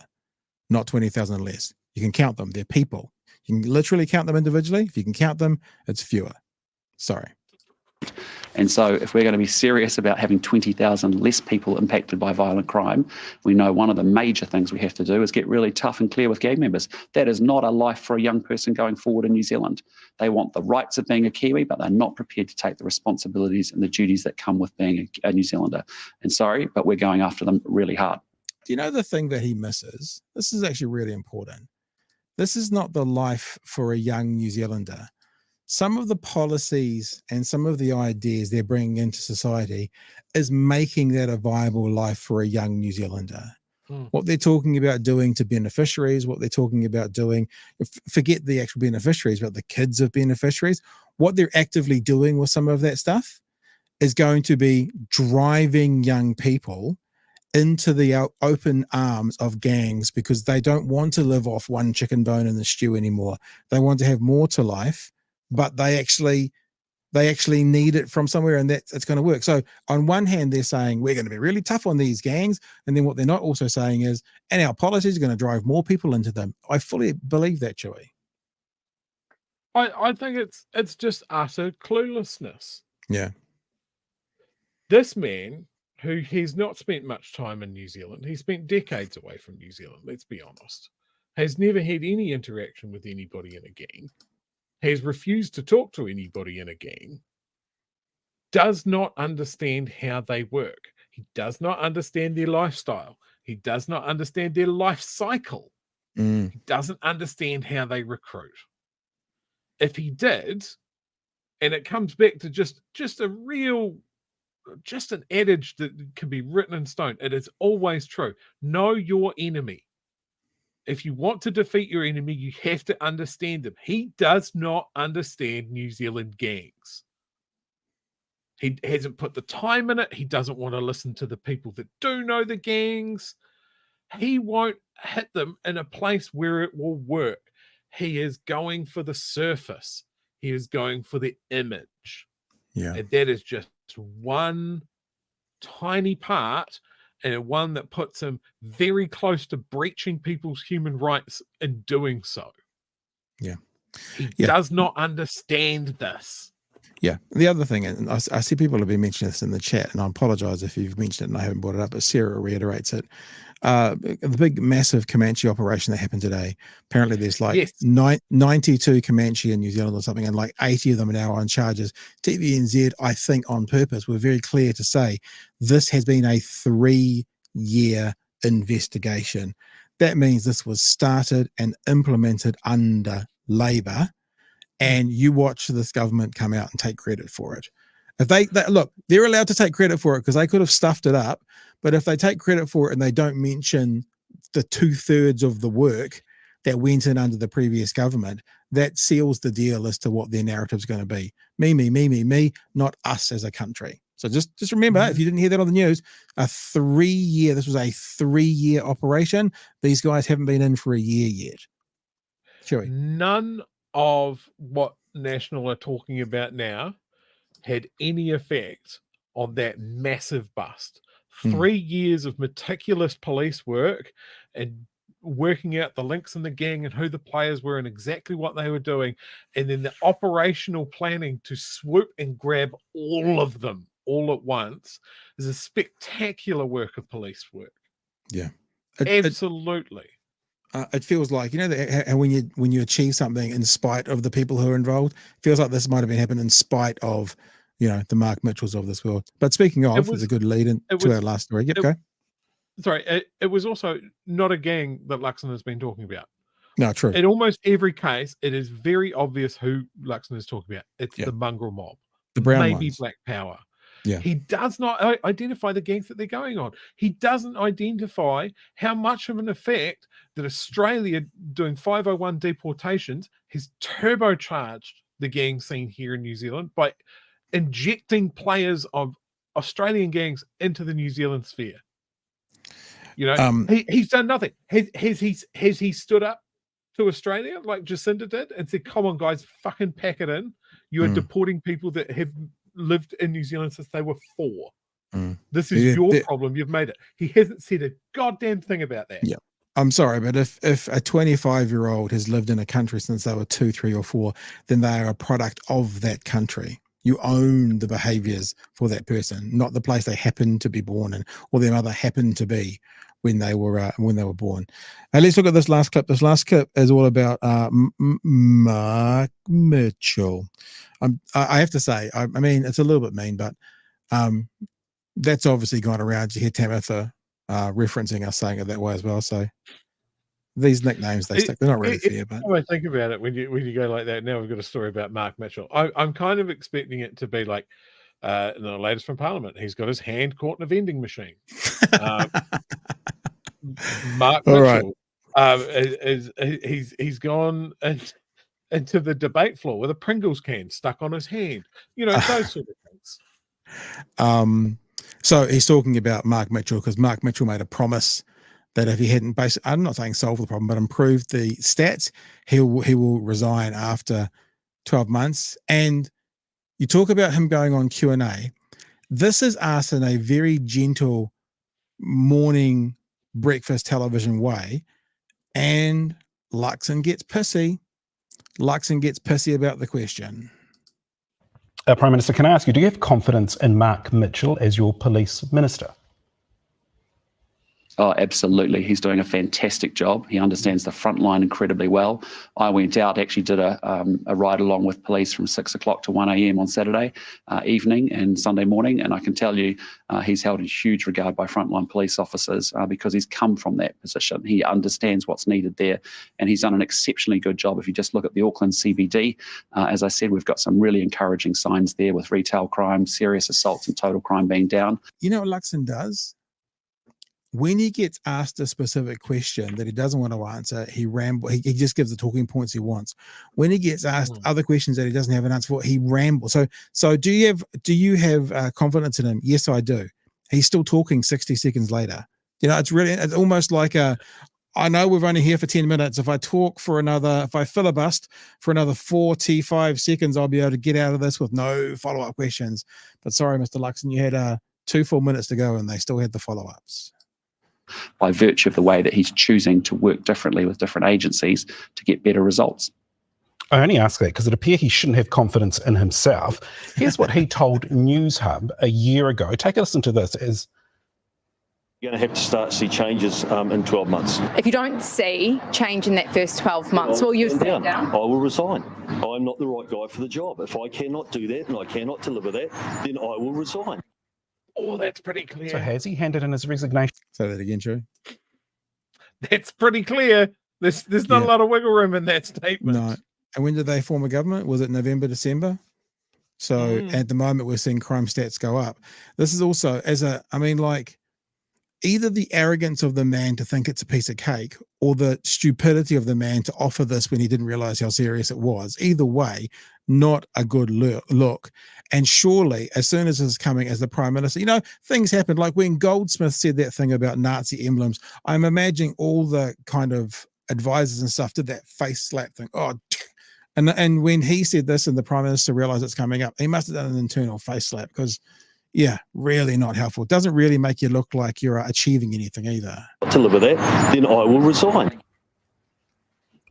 not 20,000 less. You can count them. They're people. You can literally count them individually. If you can count them, it's fewer. Sorry. And so if we're going to be serious about having 20,000 less people impacted by violent crime, we know one of the major things we have to do is get really tough and clear with gang members. That is not a life for a young person going forward in New Zealand. They want the rights of being a Kiwi, but they're not prepared to take the responsibilities and the duties that come with being a New Zealander. And sorry, but we're going after them really hard. Do you know the thing that he misses? This is actually really important. This is not the life for a young New Zealander. Some of the policies and some of the ideas they're bringing into society is making that a viable life for a young New Zealander. What they're talking about doing to beneficiaries, what they're talking about doing, forget the actual beneficiaries, but the kids of beneficiaries, what they're actively doing with some of that stuff is going to be driving young people into the open arms of gangs because they don't want to live off one chicken bone in the stew anymore. They want to have more to life, but they actually need it from somewhere, and it's going to work. So on one hand, they're saying we're going to be really tough on these gangs, and then what they're not also saying is, and our policies are going to drive more people into them. I fully believe that, Chewy. I think it's just utter cluelessness. Yeah. This man, who he's not spent much time in New Zealand, he spent decades away from New Zealand, let's be honest, has never had any interaction with anybody in a gang, has refused to talk to anybody in a gang, does not understand how they work. He does not understand their lifestyle. He does not understand their life cycle. He doesn't understand how they recruit. If he did, And it comes back to just an adage that can be written in stone. It is always true. Know your enemy. If you want to defeat your enemy, you have to understand him. He does not understand New Zealand gangs. He hasn't put the time in it. He doesn't want to listen to the people that do know the gangs. He won't hit them in a place where it will work. He is going for the surface. He is going for the image. Yeah. And that is just one tiny part, and one that puts him very close to breaching people's human rights in doing so. Yeah. He does not understand this. Yeah. The other thing, and I see people have been mentioning this in the chat, and I apologize if you've mentioned it and I haven't brought it up, but Sarah reiterates it. The big, massive Comanche operation that happened today, apparently there's like 92 Comanche in New Zealand or something, and like 80 of them are now on charges. TVNZ, I think on purpose, were very clear to say this has been a 3-year investigation. That means this was started and implemented under Labour, and you watch this government come out and take credit for it. If they look, they're allowed to take credit for it because they could have stuffed it up. But if they take credit for it and they don't mention the 2/3 of the work that went in under the previous government, that seals the deal as to what their narrative is going to be. Me, not us as a country. So just remember, if you didn't hear that on the news, this was a 3-year operation. These guys haven't been in for a year yet. Chewy. None of what National are talking about now had any effect on that massive bust. 3 years of meticulous police work and working out the links in the gang and who the players were and exactly what they were doing, and then the operational planning to swoop and grab all of them all at once is a spectacular work of police work. Yeah, absolutely. It feels like, and when you achieve something in spite of the people who are involved, it feels like this might have been happening in spite of the Mark Mitchells of this world. But speaking of, it's a good lead into our last story. Yep, go. Sorry, it was also not a gang that Luxon has been talking about. No, true. In almost every case, it is very obvious who Luxon is talking about. It's the mongrel mob, the brown maybe ones. Black Power. Yeah. He does not identify the gangs that they're going on. He doesn't identify how much of an effect that Australia doing 501 deportations has turbocharged the gang scene here in New Zealand by injecting players of Australian gangs into the New Zealand sphere. He's done nothing. Has he stood up to Australia like Jacinda did and said, "Come on, guys, fucking pack it in. You are deporting people that have lived in New Zealand since they were 4. This is your problem. You've made it." He hasn't said a goddamn thing about that. Yeah. I'm sorry, but if a 25-year-old has lived in a country since they were 2, 3, or 4, then they are a product of that country. You own the behaviors for that person, not the place they happened to be born in or their mother happened to be when they were born. And let's look at this last clip. This last clip is all about Mark Mitchell. I have to say, I mean, it's a little bit mean, but that's obviously gone around. You hear Tamatha referencing us saying it that way as well. So these nicknames, they stick. They're not really fair. But I think about it when you go like that. Now we've got a story about Mark Mitchell. I'm kind of expecting it to be like the latest from Parliament. He's got his hand caught in a vending machine. Mark Mitchell he's gone into the debate floor with a Pringles can stuck on his hand. Those sort of things. So he's talking about Mark Mitchell because Mark Mitchell made a promise that if he hadn't I'm not saying solved the problem, but improved the stats, he will resign after 12 months. And you talk about him going on Q&A. This is us in a very gentle morning breakfast television way. And Luxon gets pissy. Luxon gets pissy about the question. Prime Minister, can I ask you, do you have confidence in Mark Mitchell as your police minister? Oh, absolutely. He's doing a fantastic job. He understands the front line incredibly well. I went out, actually did a ride along with police from 6 o'clock to 1 a.m. on Saturday evening and Sunday morning. And I can tell you he's held in huge regard by frontline police officers because he's come from that position. He understands what's needed there. And he's done an exceptionally good job. If you just look at the Auckland CBD, as I said, we've got some really encouraging signs there with retail crime, serious assaults and total crime being down. You know what Luxon does? When he gets asked a specific question that he doesn't want to answer, he rambles. He just gives the talking points he wants. When he gets asked other questions that he doesn't have an answer for, he rambles. So do you have confidence in him? Yes, I do. He's still talking 60 seconds later. You know, it's almost like I know we're only here for 10 minutes. If I filibust for another 45 seconds, I'll be able to get out of this with no follow-up questions. But sorry, Mr. Luxon, you had 2 full minutes to go and they still had the follow-ups. By virtue of the way that he's choosing to work differently with different agencies to get better results. I only ask that because it appears he shouldn't have confidence in himself. Here's what he told News Hub a year ago. Take a listen to this. You're going to have to start to see changes in 12 months. If you don't see change in that first 12 months, will you stand down? I will resign. I'm not the right guy for the job. If I cannot do that and I cannot deliver that, then I will resign. Oh, that's pretty clear. So has he handed in his resignation? Say that again, Drew. That's pretty clear. There's not a lot of wiggle room in that statement. No. And when did they form a government? Was it November, December? So at the moment, we're seeing crime stats go up. This is also either the arrogance of the man to think it's a piece of cake or the stupidity of the man to offer this when he didn't realize how serious it was. Either way, not a good look. And surely, as soon as this is coming as the Prime Minister, you know, things happen. Like when Goldsmith said that thing about Nazi emblems, I'm imagining all the kind of advisors and stuff did that face slap thing. Oh, and when he said this and the Prime Minister realized it's coming up, he must have done an internal face slap because, yeah, really not helpful. It doesn't really make you look like you're achieving anything either. To deliver that, then I will resign.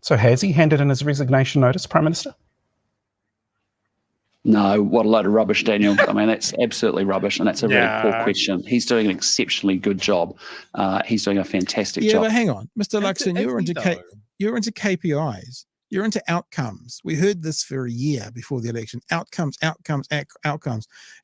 So has he handed in his resignation notice, Prime Minister? No, what a load of rubbish, Daniel. I mean, that's absolutely rubbish, and that's a really poor question. He's doing an exceptionally good job. He's doing a fantastic job. Yeah, but hang on. Mr. Luxon, you're into KPIs. You're into outcomes. We heard this for a year before the election. Outcomes.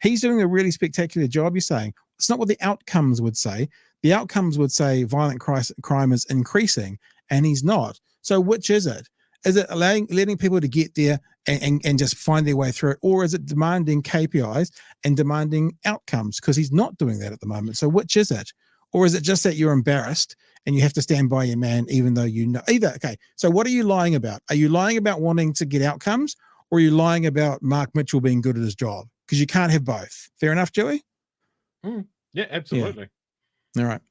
He's doing a really spectacular job, you're saying. It's not what the outcomes would say. The outcomes would say violent crime is increasing, and he's not. So which is it? Is it letting people to get there and just find their way through it? Or is it demanding KPIs and demanding outcomes? Because he's not doing that at the moment. So which is it? Or is it just that you're embarrassed and you have to stand by your man even though you know? Either. Okay, so what are you lying about? Are you lying about wanting to get outcomes, or are you lying about Mark Mitchell being good at his job? Because you can't have both. Fair enough, Joey? Yeah, absolutely. Yeah. All right.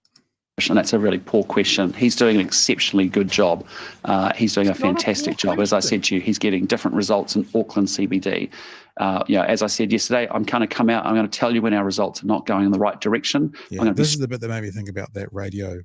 And that's a really poor question. He's doing an exceptionally good job. He's doing a fantastic job. As I said to you, he's getting different results in Auckland CBD. As I said yesterday, I'm going to come out. I'm going to tell you when our results are not going in the right direction. Yeah, this is the bit that made me think about that radio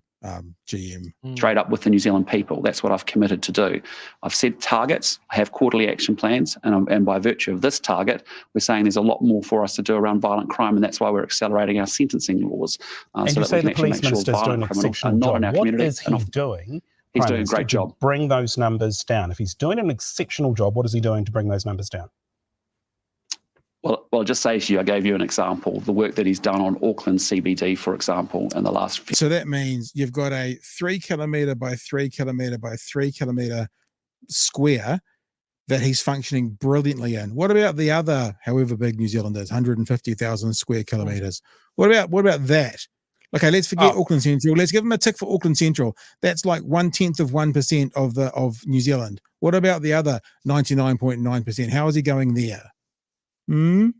GM. Straight up with the New Zealand people. That's what I've committed to do. I've set targets. I have quarterly action plans. And by virtue of this target, we're saying there's a lot more for us to do around violent crime. And that's why we're accelerating our sentencing laws. And so you that say we can the police actually make sure minister's doing an violent criminals are exceptional not job. in our What community. is he doing? He's doing a great job. To bring those numbers down. If he's doing an exceptional job, what is he doing to bring those numbers down? Well, I'll just say to you, I gave you an example, the work that he's done on Auckland CBD, for example, in the last few. So that means you've got a 3 kilometre by 3 kilometre by 3 kilometre square that he's functioning brilliantly in. What about the other, however big New Zealand is, 150,000 square kilometres? What about that? Okay, let's forget Auckland Central. Let's give him a tick for Auckland Central. That's like 1/10 of New Zealand. What about the other 99.9%? How is he going there? Mate,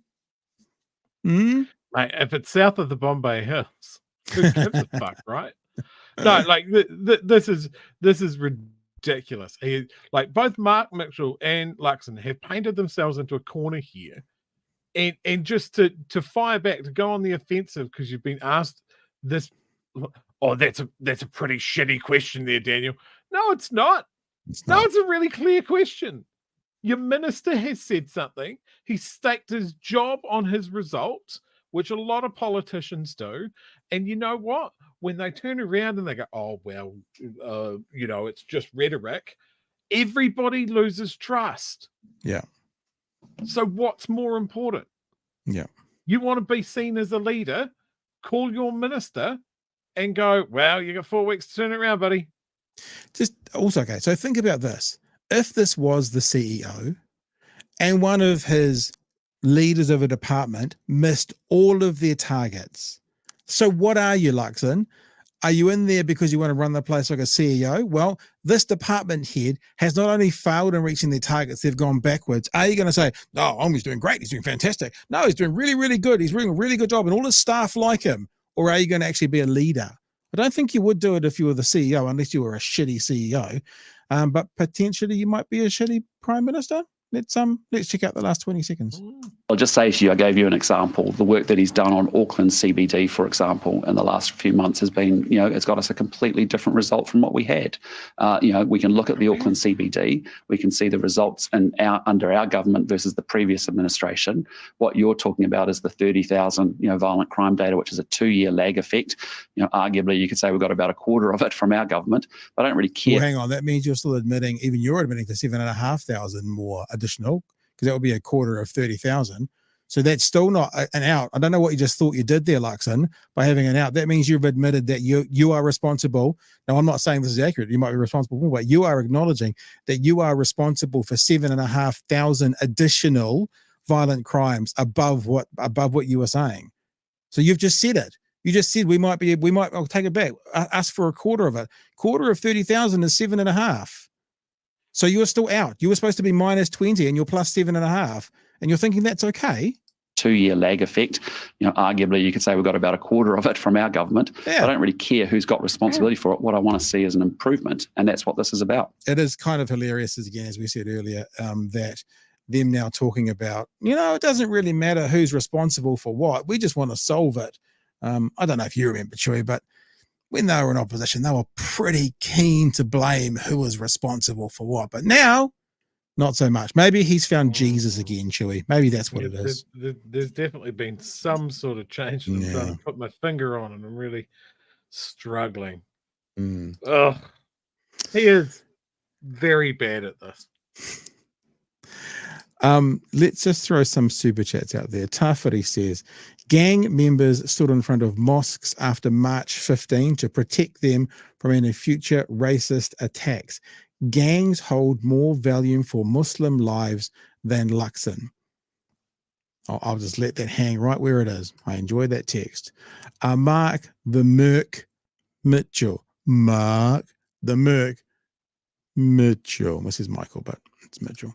if it's south of the Bombay Hills, who gives a fuck, right? No, like this is ridiculous. Like both Mark Mitchell and Luxon have painted themselves into a corner here, and just to fire back, to go on the offensive because you've been asked this. Oh, that's a pretty shitty question there, Daniel. No, it's not. It's a really clear question. Your minister has said something. He staked his job on his results, which a lot of politicians do. And you know what? when they turn around and they go, oh, well, it's just rhetoric, everybody loses trust. Yeah. So what's more important? Yeah. You want to be seen as a leader, call your minister and go, well, you got 4 weeks to turn it around, buddy. Just also, okay, so think about this. If this was the CEO and one of his leaders of a department missed all of their targets, so what are you, Luxon? Are you in there because you want to run the place like a CEO? Well, this department head has not only failed in reaching their targets, they've gone backwards. Are you going to say, no, he's doing great, he's doing fantastic? No, he's doing really, really good. He's doing a really good job and all his staff like him. Or are you going to actually be a leader? I don't think you would do it if you were the CEO, unless you were a shitty CEO. But potentially you might be a shitty prime minister. Let's check out the last 20 seconds. I'll just say to you, I gave you an example. The work that he's done on Auckland CBD, for example, in the last few months has been, it's got us a completely different result from what we had. We can look at the Auckland CBD. We can see the results under our government versus the previous administration. What you're talking about is the 30,000, violent crime data, which is a 2-year lag effect. Arguably, you could say we've got about a quarter of it from our government, but I don't really care. Well, hang on. That means you're still admitting, even you're admitting to 7,500 more additional, because that would be a quarter of 30,000. So that's still not an out. I don't know what you just thought you did there, Luxon, by having an out. That means you've admitted that you are responsible. Now, I'm not saying this is accurate. You might be responsible for, but you are acknowledging that you are responsible for 7,500 additional violent crimes above what you were saying. So you've just said it. You just said I'll take it back. Ask for a quarter of it. Quarter of 30,000 is 7.5. So you're still out. You were supposed to be minus 20 and you're plus 7.5. And you're thinking that's okay? 2-year lag effect. Arguably, you could say we've got about a quarter of it from our government. Yeah. I don't really care who's got responsibility for it. What I want to see is an improvement, and that's what this is about. It is kind of hilarious, as we said earlier, that them now talking about, it doesn't really matter who's responsible for what. We just want to solve it. I don't know if you remember, Chewy, but when they were in opposition, they were pretty keen to blame who was responsible for what. But now, not so much. Maybe he's found Jesus again, Chewy. Maybe that's what it is. There's definitely been some sort of change that I'm trying to put my finger on, and I'm really struggling. Oh, he is very bad at this. Let's just throw some super chats out there. Tafari says, gang members stood in front of mosques after March 15 to protect them from any future racist attacks. Gangs hold more value for Muslim lives than Luxon. I'll just let that hang right where it is. I enjoy that text. Mark the Merc Mitchell. Mark the Merc Mitchell. This is Michael, but it's Mitchell.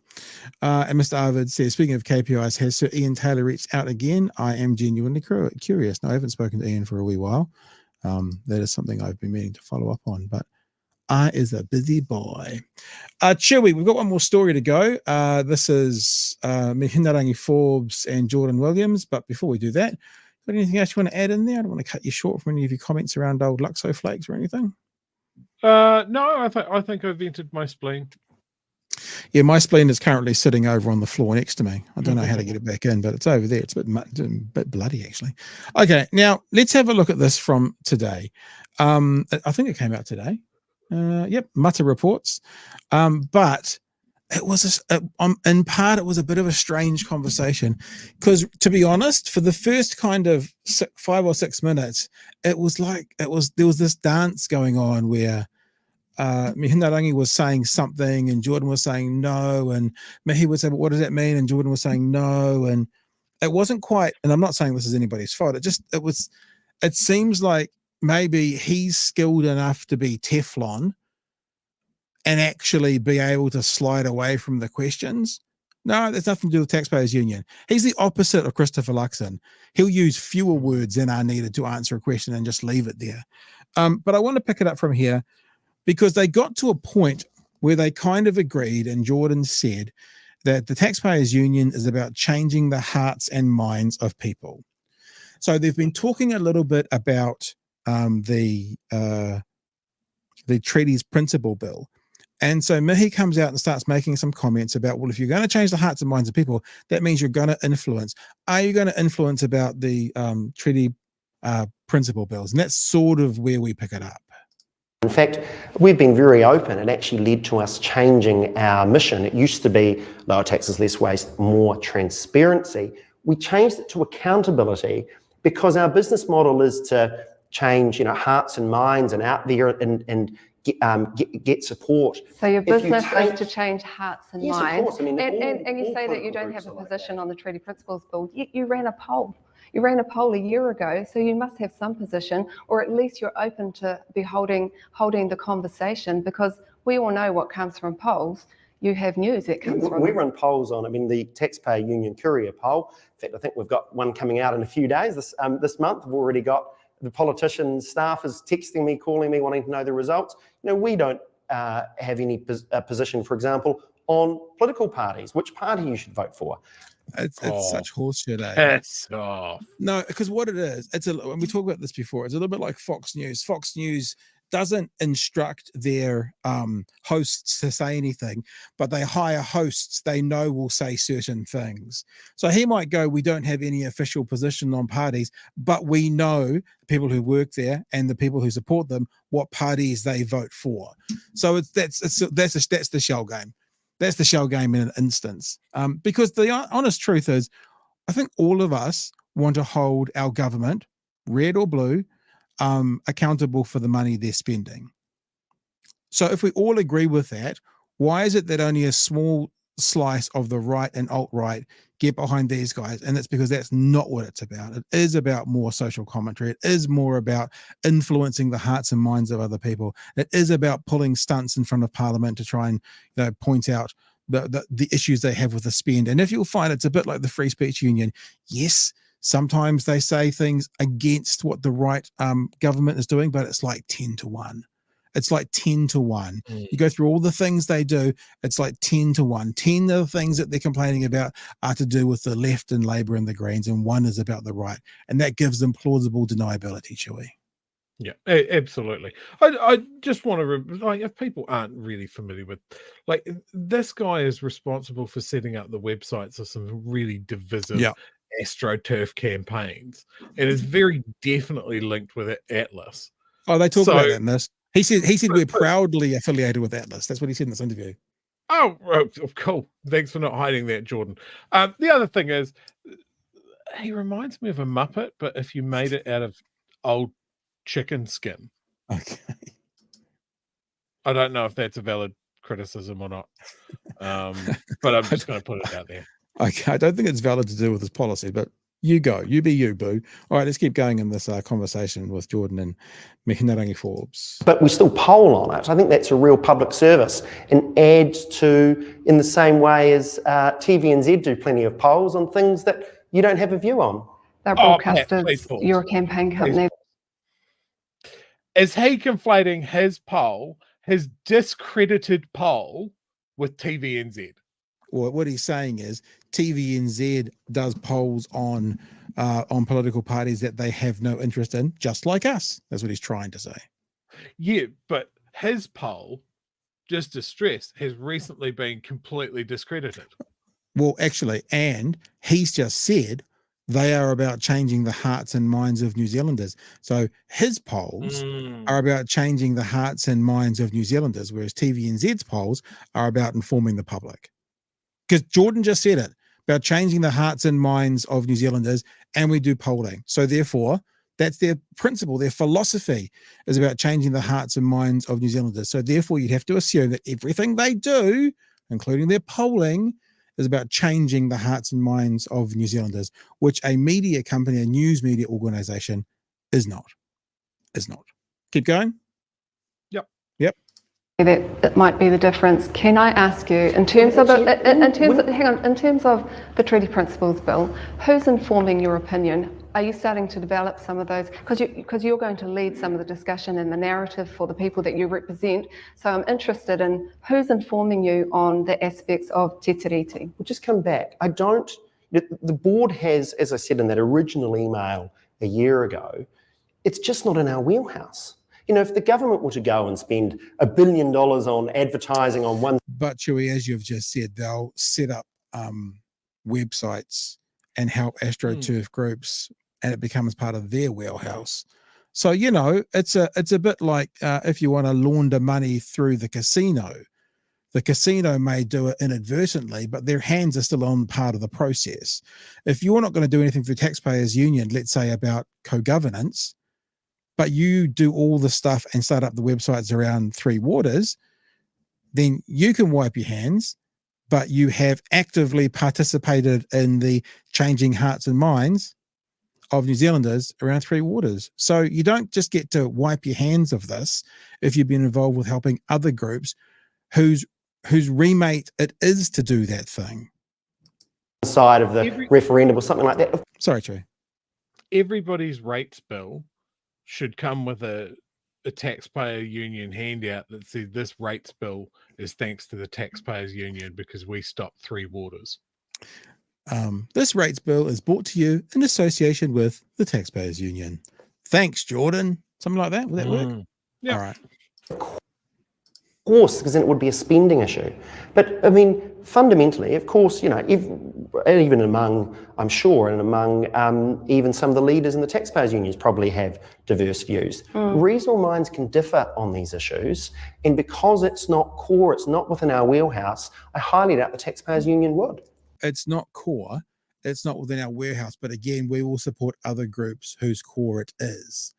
And Mr. Arvid says, speaking of KPIs, has Sir Ian Taylor reached out again? I am genuinely curious. No, I haven't spoken to Ian for a wee while. That is something I've been meaning to follow up on, but I is a busy boy. Chewy, we've got one more story to go. This is Mihingarangi Forbes and Jordan Williams. But before we do that, got anything else you want to add in there? I don't want to cut you short from any of your comments around old Luxo flakes or anything. No, I think I've vented my spleen. Yeah, my spleen is currently sitting over on the floor next to me. I don't know how to get it back in, but it's over there. It's a bit bloody, actually. Okay, now let's have a look at this from today. I think it came out today. Yep, Mata reports. But it was in part, it was a bit of a strange conversation because, to be honest, for the first kind of 5 or 6 minutes, there was this dance going on where Mihingarangi was saying something and Jordan was saying no, and Mihi would say, but what does that mean? And Jordan was saying no, and it wasn't quite, and I'm not saying this is anybody's fault, it seems like maybe he's skilled enough to be Teflon and actually be able to slide away from the questions. No, there's nothing to do with Taxpayers Union. He's the opposite of Christopher Luxon. He'll use fewer words than are needed to answer a question and just leave it there. But I want to pick it up from here because they got to a point where they kind of agreed, and Jordan said that the Taxpayers Union is about changing the hearts and minds of people. So they've been talking a little bit about the treaty's principle bill. And so Mihi comes out and starts making some comments about, well, if you're going to change the hearts and minds of people, that means you're going to influence. Are you going to influence about the treaty principle bills, and that's sort of where we pick it up. In fact, we've been very open. It actually led to us changing our mission. It used to be lower taxes, less waste, more transparency. We changed it to accountability because our business model is to change, hearts and minds and out there and get support. So your business is to change hearts and minds. Yes, of course. I mean, and you say that you don't have a position on the Treaty Principles Bill. You ran a poll. You ran a poll a year ago, so you must have some position, or at least you're open to be holding the conversation, because we all know what comes from polls. You have news that comes from. We run polls on, the Taxpayers Union Courier poll. In fact, I think we've got one coming out in a few days. This month, we've already got the politicians' staff is texting me, calling me, wanting to know the results. We don't have any position, for example, on political parties, which party you should vote for. It's such horseshit, eh? Piss off. No, because what it is, and we talked about this before, it's a little bit like Fox News. Fox News doesn't instruct their hosts to say anything, but they hire hosts they know will say certain things. So he might go, we don't have any official position on parties, but we know people who work there and the people who support them, what parties they vote for. So that's the shell game. That's the shell game in an instance. Because the honest truth is, I think all of us want to hold our government, red or blue, accountable for the money they're spending. So if we all agree with that, why is it that only a small slice of the right and alt-right get behind these guys? And it's because that's not what it's about. It is about more social commentary. It is more about influencing the hearts and minds of other people. It is about pulling stunts in front of Parliament to try and point out the issues they have with the spend. And if you'll find, it's a bit like the Free Speech Union. Yes, sometimes they say things against what the right government is doing, but it's like 10 to 1. It's like 10 to 1. You go through all the things they do, it's like 10 to 1. 10 of the things that they're complaining about are to do with the left and Labour and the Greens, and 1 is about the right. And that gives them plausible deniability, Chewy. Yeah, absolutely. I just want to, if people aren't really familiar with, this guy is responsible for setting up the websites of some really divisive AstroTurf campaigns, and is very definitely linked with Atlas. Oh, they talk about that in this. He said we're proudly affiliated with Atlas. That's what he said in this interview. Oh, cool. Thanks for not hiding that, Jordan. The other thing is, he reminds me of a Muppet, but if you made it out of old chicken skin. Okay. I don't know if that's a valid criticism or not. But I'm just going to put it out there. Okay, I don't think it's valid to do with his policy, but you go. You be you, boo. All right, let's keep going in this conversation with Jordan and Mihingarangi Forbes. But we still poll on it. I think that's a real public service and adds to, in the same way as TVNZ do plenty of polls on things that you don't have a view on. They're broadcasters, your campaign company. Is he conflating his poll, his discredited poll, with TVNZ? Well, what he's saying is TVNZ does polls on political parties that they have no interest in, just like us. That's what he's trying to say. Yeah, but his poll, just to stress, has recently been completely discredited. Well, actually, and he's just said they are about changing the hearts and minds of New Zealanders. So his polls are about changing the hearts and minds of New Zealanders, whereas TVNZ's polls are about informing the public. Because Jordan just said it, about changing the hearts and minds of New Zealanders, and we do polling. So therefore, that's their principle, their philosophy is about changing the hearts and minds of New Zealanders. So therefore, you'd have to assume that everything they do, including their polling, is about changing the hearts and minds of New Zealanders, which a media company, a news media organization is not. Keep going. Yep. That might be the difference. Can I ask you, in terms of the Treaty Principles Bill, who's informing your opinion? Are you starting to develop some of those? Because you're going to lead some of the discussion and the narrative for the people that you represent. So I'm interested in who's informing you on the aspects of te tiriti. We'll just come back. The board has, as I said in that original email a year ago, it's just not in our wheelhouse. If the government were to go and spend $1 billion on advertising on one... But Chewy, as you've just said, they'll set up websites and help AstroTurf groups and it becomes part of their wheelhouse. So, you know, it's a bit like if you want to launder money through the casino may do it inadvertently, but their hands are still on part of the process. If you're not going to do anything through Taxpayers Union, let's say about co-governance, but you do all the stuff and start up the websites around Three Waters, then you can wipe your hands, but you have actively participated in the changing hearts and minds of New Zealanders around Three Waters. So you don't just get to wipe your hands of this if you've been involved with helping other groups whose remate it is to do that thing. Side of the referendum or something like that. Sorry, Trey. Everybody's rates bill should come with a taxpayer union handout that says this rates bill is thanks to the Taxpayers Union because we stopped Three Waters. This rates bill is brought to you in association with the Taxpayers Union. Thanks, Jordan. Something like that. Will that work? Yeah. All right. Of course, because then it would be a spending issue. But I mean, fundamentally, of course, you know, even among, I'm sure, and among even some of the leaders in the Taxpayers Unions probably have diverse views. Reasonable minds can differ on these issues, and because it's not core, it's not within our wheelhouse, I highly doubt the Taxpayers Union would. It's not core, it's not within our warehouse, but again, we will support other groups whose core it is.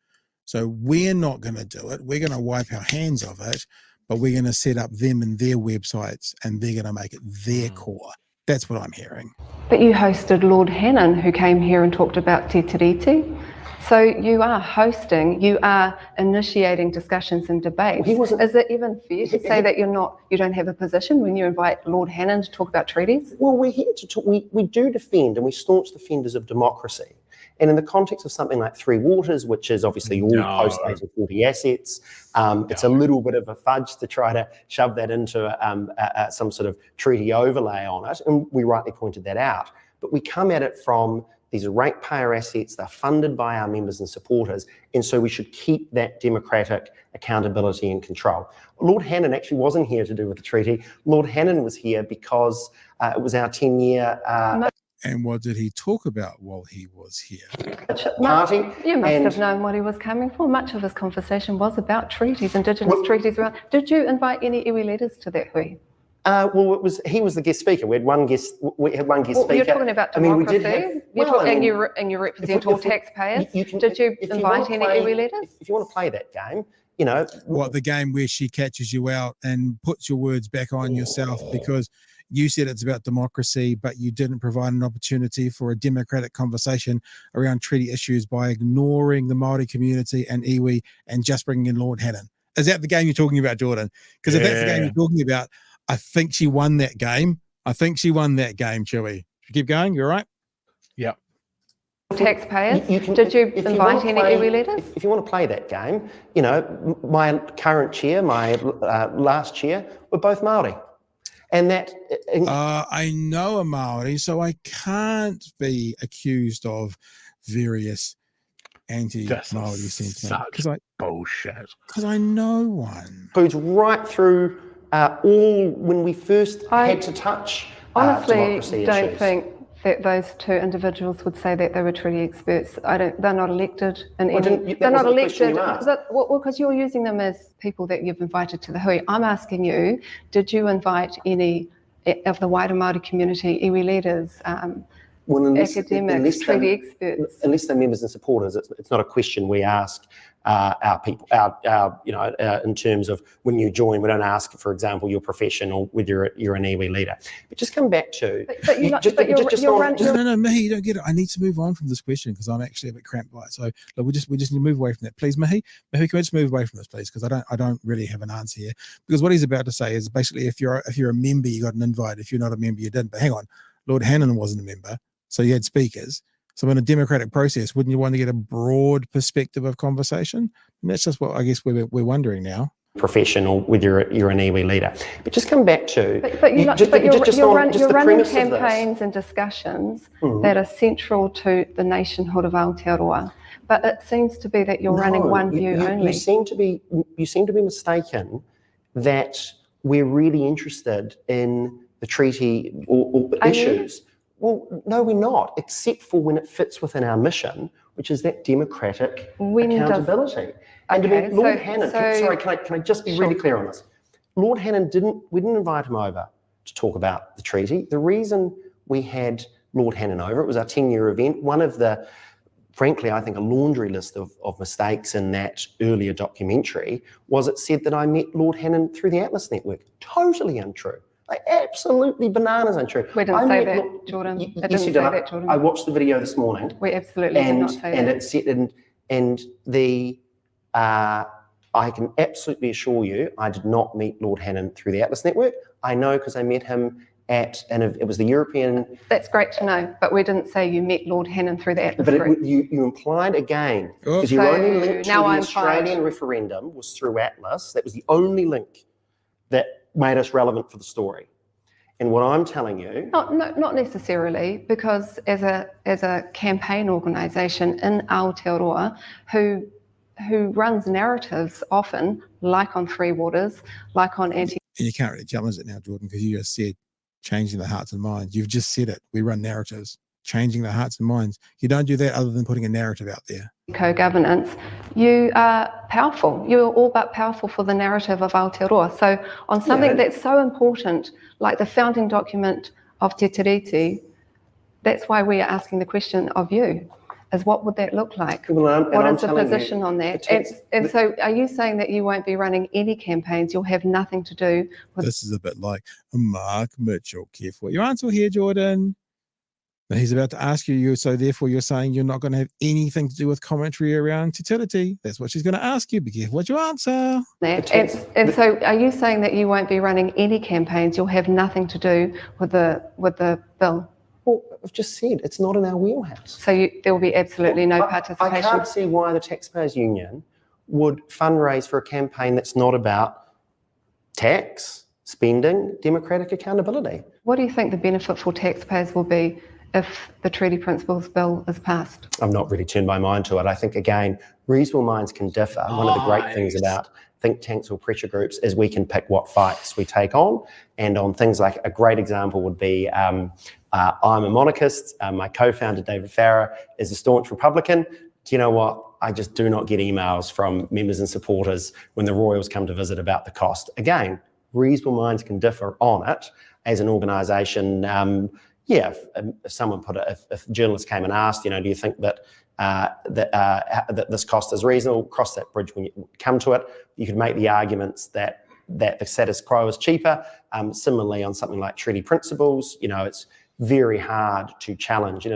So we're not going to do it. We're going to wipe our hands of it, but we're going to set up them and their websites and they're going to make it their core. That's what I'm hearing. But you hosted Lord Hannon, who came here and talked about Te Tiriti. So you are hosting, you are initiating discussions and debates. Is it even fair to say that you don't have a position when you invite Lord Hannon to talk about treaties? Well, we're here to talk, we do defend, and we staunch defenders of democracy. And in the context of something like Three Waters, which is obviously all post-1840 assets, it's a little bit of a fudge to try to shove that into some sort of treaty overlay on it, and we rightly pointed that out. But we come at it from these are ratepayer assets, they're funded by our members and supporters, and so we should keep that democratic accountability and control. Lord Hannon actually wasn't here to do with the treaty. Lord Hannon was here because it was our 10-year... And what did he talk about while he was here? Party. You must have known what he was coming for. Much of his conversation was about treaties, Indigenous treaties around. Did you invite any iwi leaders to that hui? Well, he was the guest speaker. We had one guest speaker. You're talking about democracy. And you represent all taxpayers. Did you invite any iwi leaders? If you want to play that game, you know. What, the game where she catches you out and puts your words back on yourself because you said it's about democracy, but you didn't provide an opportunity for a democratic conversation around treaty issues by ignoring the Māori community and iwi and just bringing in Lord Hannon. Is that the game you're talking about, Jordan? Because if that's the game you're talking about, I think she won that game. Chewy. Keep going. You all right? Yeah. Taxpayers. Did you invite any iwi leaders? If you want to play that game, you know, my current chair, my last chair, were both Māori. And that... I know a Māori, so I can't be accused of various anti-Māori sentiment. Such bullshit. Because I know one. Who's right through when we first had to touch honestly, democracy don't issues. think that those two individuals would say that they were treaty experts. They're not elected. They're not elected. Because you're using them as people that you've invited to the hui. I'm asking you, did you invite any of the wider Māori community, iwi leaders, academics, treaty experts? Unless they're members and supporters, it's not a question we ask our people, in terms of when you join, we don't ask, for example, your profession or whether you're an iwi leader. But just come back to... No, Mihi, you don't get it. I need to move on from this question because I'm actually a bit cramped by it. So we just need to move away from that. Please, Mihi, can we just move away from this, please? Because I don't really have an answer here. Because what he's about to say is basically if you're a member, you got an invite. If you're not a member, you didn't. But hang on, Lord Hannon wasn't a member, so you had speakers. So in a democratic process, wouldn't you want to get a broad perspective of conversation? And that's just what I guess we're wondering now. Profession or whether you're an iwi leader. But just come back to... You're running campaigns and discussions that are central to the nationhood of Aotearoa. But it seems to be that you're running one view only. You seem to be mistaken that we're really interested in the treaty or issues. Well, no, we're not, except for when it fits within our mission, which is that democratic When does- accountability. And Okay, Lord so- Hannon, so- sorry, can I just be really clear on this? Lord Hannon we didn't invite him over to talk about the treaty. The reason we had Lord Hannon over, it was our 10-year event. One of the, frankly, I think a laundry list of mistakes in that earlier documentary was it said that I met Lord Hannon through the Atlas Network. Totally untrue. Like, absolutely bananas untrue. We didn't say that, Jordan. It didn't say that, Jordan. I watched the video this morning. We absolutely did not say that. And it said, I can absolutely assure you, I did not meet Lord Hannon through the Atlas Network. I know because I met him it was the European... That's great to know, but we didn't say you met Lord Hannon through the Atlas But group. you implied again, because your only link to the I'm Australian referendum was through Atlas. That was the only link that made us relevant for the story. And what I'm telling you... Not necessarily, because as a campaign organisation in Aotearoa who runs narratives often, like on Three Waters, like on anti... You can't really challenge it now, Jordan, because you just said changing the hearts and minds. You've just said it. We run narratives, changing the hearts and minds. You don't do that other than putting a narrative out there. Co-governance, you are powerful. You're all but powerful for the narrative of Aotearoa. So on something that's so important, like the founding document of Te Tiriti, that's why we are asking the question of you, is what would that look like? What is the position on that? So are you saying that you won't be running any campaigns? You'll have nothing to do with... This is a bit like Mark Mitchell. Careful what you answer here, Jordan. Now he's about to ask you, so therefore you're saying you're not going to have anything to do with commentary around utility. That's what she's going to ask you. Be careful what you answer. And so are you saying that you won't be running any campaigns? You'll have nothing to do with the bill? Well, I've just said it's not in our wheelhouse. So there will be absolutely no participation? I can't see why the Taxpayers Union would fundraise for a campaign that's not about tax, spending, democratic accountability. What do you think the benefit for taxpayers will be if the Treaty Principles Bill is passed? I've not really turned my mind to it. I think, again, reasonable minds can differ. One of the great things about think tanks or pressure groups is we can pick what fights we take on. And on things like, a great example would be, I'm a monarchist. My co-founder, David Farrer, is a staunch Republican. Do you know what? I just do not get emails from members and supporters when the Royals come to visit about the cost. Again, reasonable minds can differ on it as an organisation. If someone if journalists came and asked, do you think that that this cost is reasonable? Cross that bridge when you come to it. You could make the arguments that the status quo is cheaper. Similarly, on something like treaty principles, it's very hard to challenge.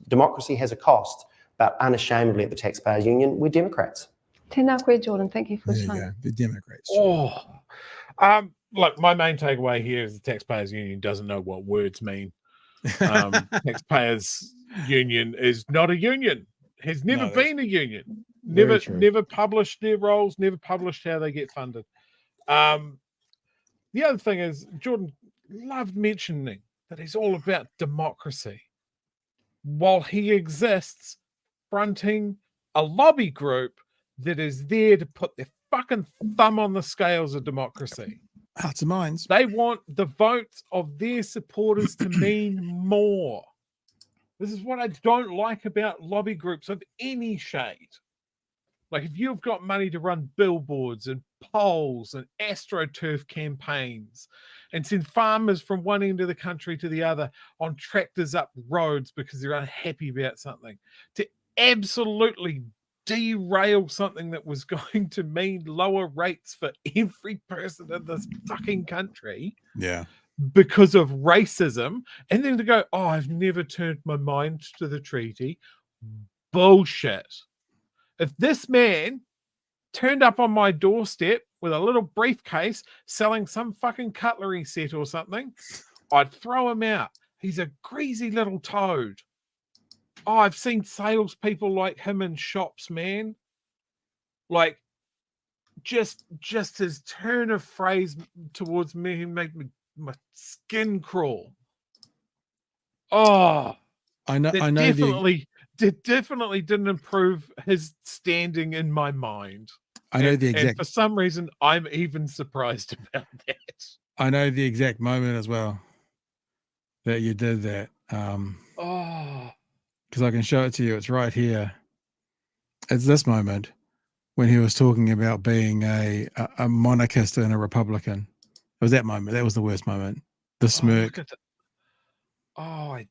Democracy has a cost, but unashamedly at the Taxpayers Union, we're Democrats. Tēnā koe, Jordan. Thank you for There your you time. go. The Democrats. Look, my main takeaway here is the Taxpayers Union doesn't know what words mean. Taxpayers Union is not a union. Has never been a union. Never published their roles. Never published how they get funded. The other thing is, Jordan loved mentioning that he's all about democracy, while he exists fronting a lobby group that is there to put their fucking thumb on the scales of democracy. Hearts and minds. They want the votes of their supporters to mean more. This is what I don't like about lobby groups of any shade. Like, if you've got money to run billboards and polls and AstroTurf campaigns and send farmers from one end of the country to the other on tractors up roads because they're unhappy about something, to absolutely derail something that was going to mean lower rates for every person in this fucking country, because of racism, and then to go, I've never turned my mind to the treaty. Bullshit. If this man turned up on my doorstep with a little briefcase selling some fucking cutlery set or something, I'd throw him out. He's a greasy little toad. I've seen salespeople like him in shops, man. Like, just his turn of phrase towards me made my skin crawl. I know. Definitely didn't improve his standing in my mind. I know the exact. And for some reason, I'm even surprised about that. I know the exact moment as well that you did that. Because I can show it to you. It's right here. It's this moment when he was talking about being a monarchist and a Republican. It was that moment. That was the worst moment. The smirk. I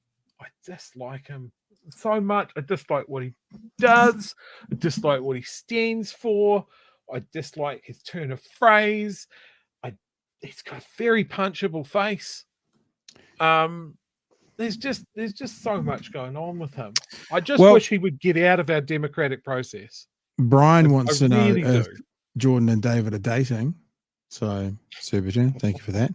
dislike him so much. I dislike what he does. I dislike what he stands for. I dislike his turn of phrase. He's got a very punchable face. There's just so much going on with him. I just wish he would get out of our democratic process. Brian wants to know if do. Jordan and David are dating. So, Supergen, thank you for that.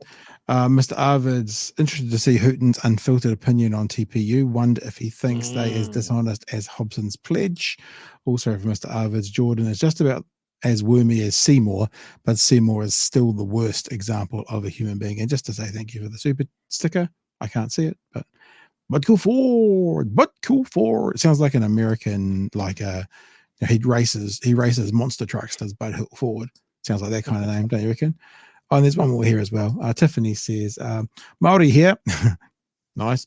Mr. Arvid's interested to see Hooten's unfiltered opinion on TPU. Wonder if he thinks they as dishonest as Hobson's pledge. Also from Mr. Arvid's, Jordan is just about as wormy as Seymour, but Seymour is still the worst example of a human being. And just to say thank you for the super sticker. I can't see it, but cool forward, but cool forward. It sounds like an American, like he races monster trucks, does Bud Forward. Sounds like that kind of name, don't you reckon? Oh, and there's one more here as well. Tiffany says, Māori here. Nice.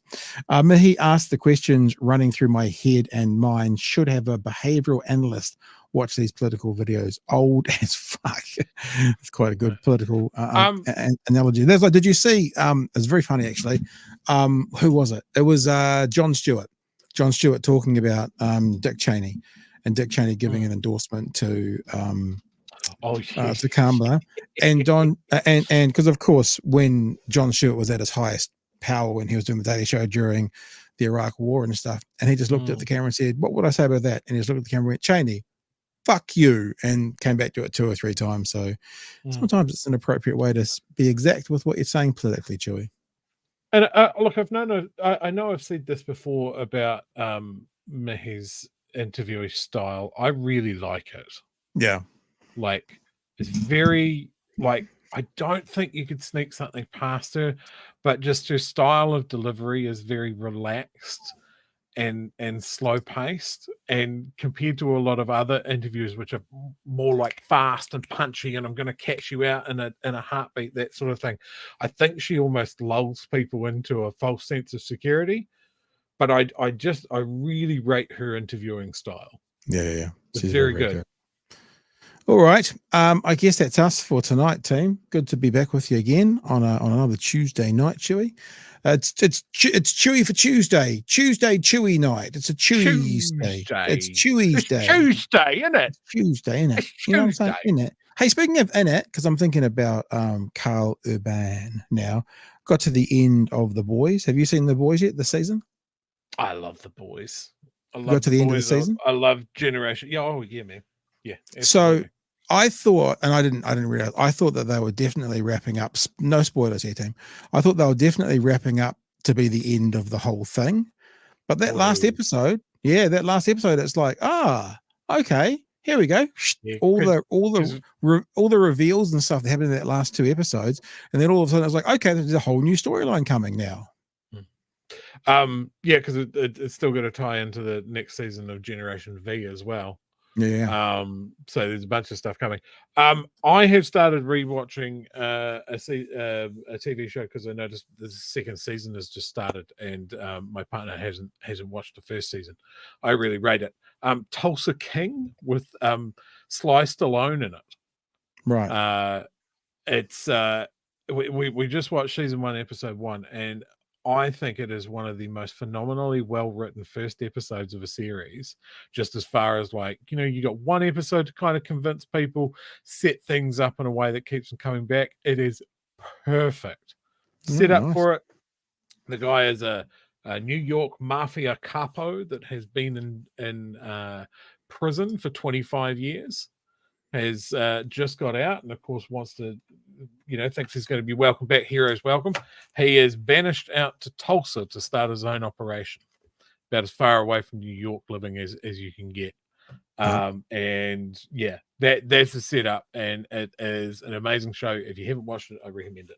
Mihi asked the questions running through my head and mind. Should have a behavioral analyst watch these political videos. Old as fuck. It's quite a good political analogy. There's like, did you see? It's very funny actually. Who was it? It was Jon Stewart. Jon Stewart talking about Dick Cheney, and Dick Cheney giving an endorsement to Kamala, and Don, and because of course when Jon Stewart was at his highest power when he was doing the Daily Show during the Iraq War and stuff, and he just looked at the camera and said, "What would I say about that?" And he just looked at the camera and went, "Cheney, fuck you," and came back to it 2 or 3 times. So sometimes it's an appropriate way to be exact with what you're saying politically, Chewy. And look, I know I've said this before about his interviewing style. I really like it. Yeah. Like, it's very, like, I don't think you could sneak something past her, but just her style of delivery is very relaxed and slow paced, and compared to a lot of other interviews which are more like fast and punchy and I'm going to catch you out in a heartbeat, that sort of thing, I think she almost lulls people into a false sense of security. But I really rate her interviewing style. Yeah. It's very good. All right. I guess that's us for tonight, team. Good to be back with you again on another Tuesday night, Chewy. It's Chewy for Tuesday. Tuesday Chewy night. It's a Chewy's day. It's Chewy's day. Tuesday, isn't it? Tuesday, isn't it? You know what I'm saying? Isn't it? Hey, speaking of in it, because I'm thinking about Carl Urban now. Got to the end of The Boys. Have you seen The Boys yet this season? I love The Boys. Got to the end of the season? I love Generation. Yeah, oh yeah, man. Yeah. Absolutely. So I thought, and I didn't realize, I thought that they were definitely wrapping up. No spoilers here, team. I thought they were definitely wrapping up to be the end of the whole thing. But that last episode, it's like, okay, here we go. Yeah, all the reveals and stuff that happened in that last 2 episodes, and then all of a sudden I was like, okay, there's a whole new storyline coming now. Yeah, because it's still going to tie into the next season of Generation V as well. Yeah. So there's a bunch of stuff coming. I have started rewatching a TV show because I noticed the second season has just started, and my partner hasn't watched the first season. I really rate it. Tulsa King with Sly Stallone in it. Right. It's we just watched season 1, episode 1, and I think it is one of the most phenomenally well-written first episodes of a series, just as far as, like, you know, you got 1 episode to kind of convince people, set things up in a way that keeps them coming back. It is perfect. Set up for it. The guy is a New York mafia capo that has been in prison for 25 years. Has just got out and, of course, wants to, thinks he's going to be welcome back. Heroes welcome. He is banished out to Tulsa to start his own operation, about as far away from New York living as you can get. And yeah, that's the setup, and it is an amazing show. If you haven't watched it, I recommend it.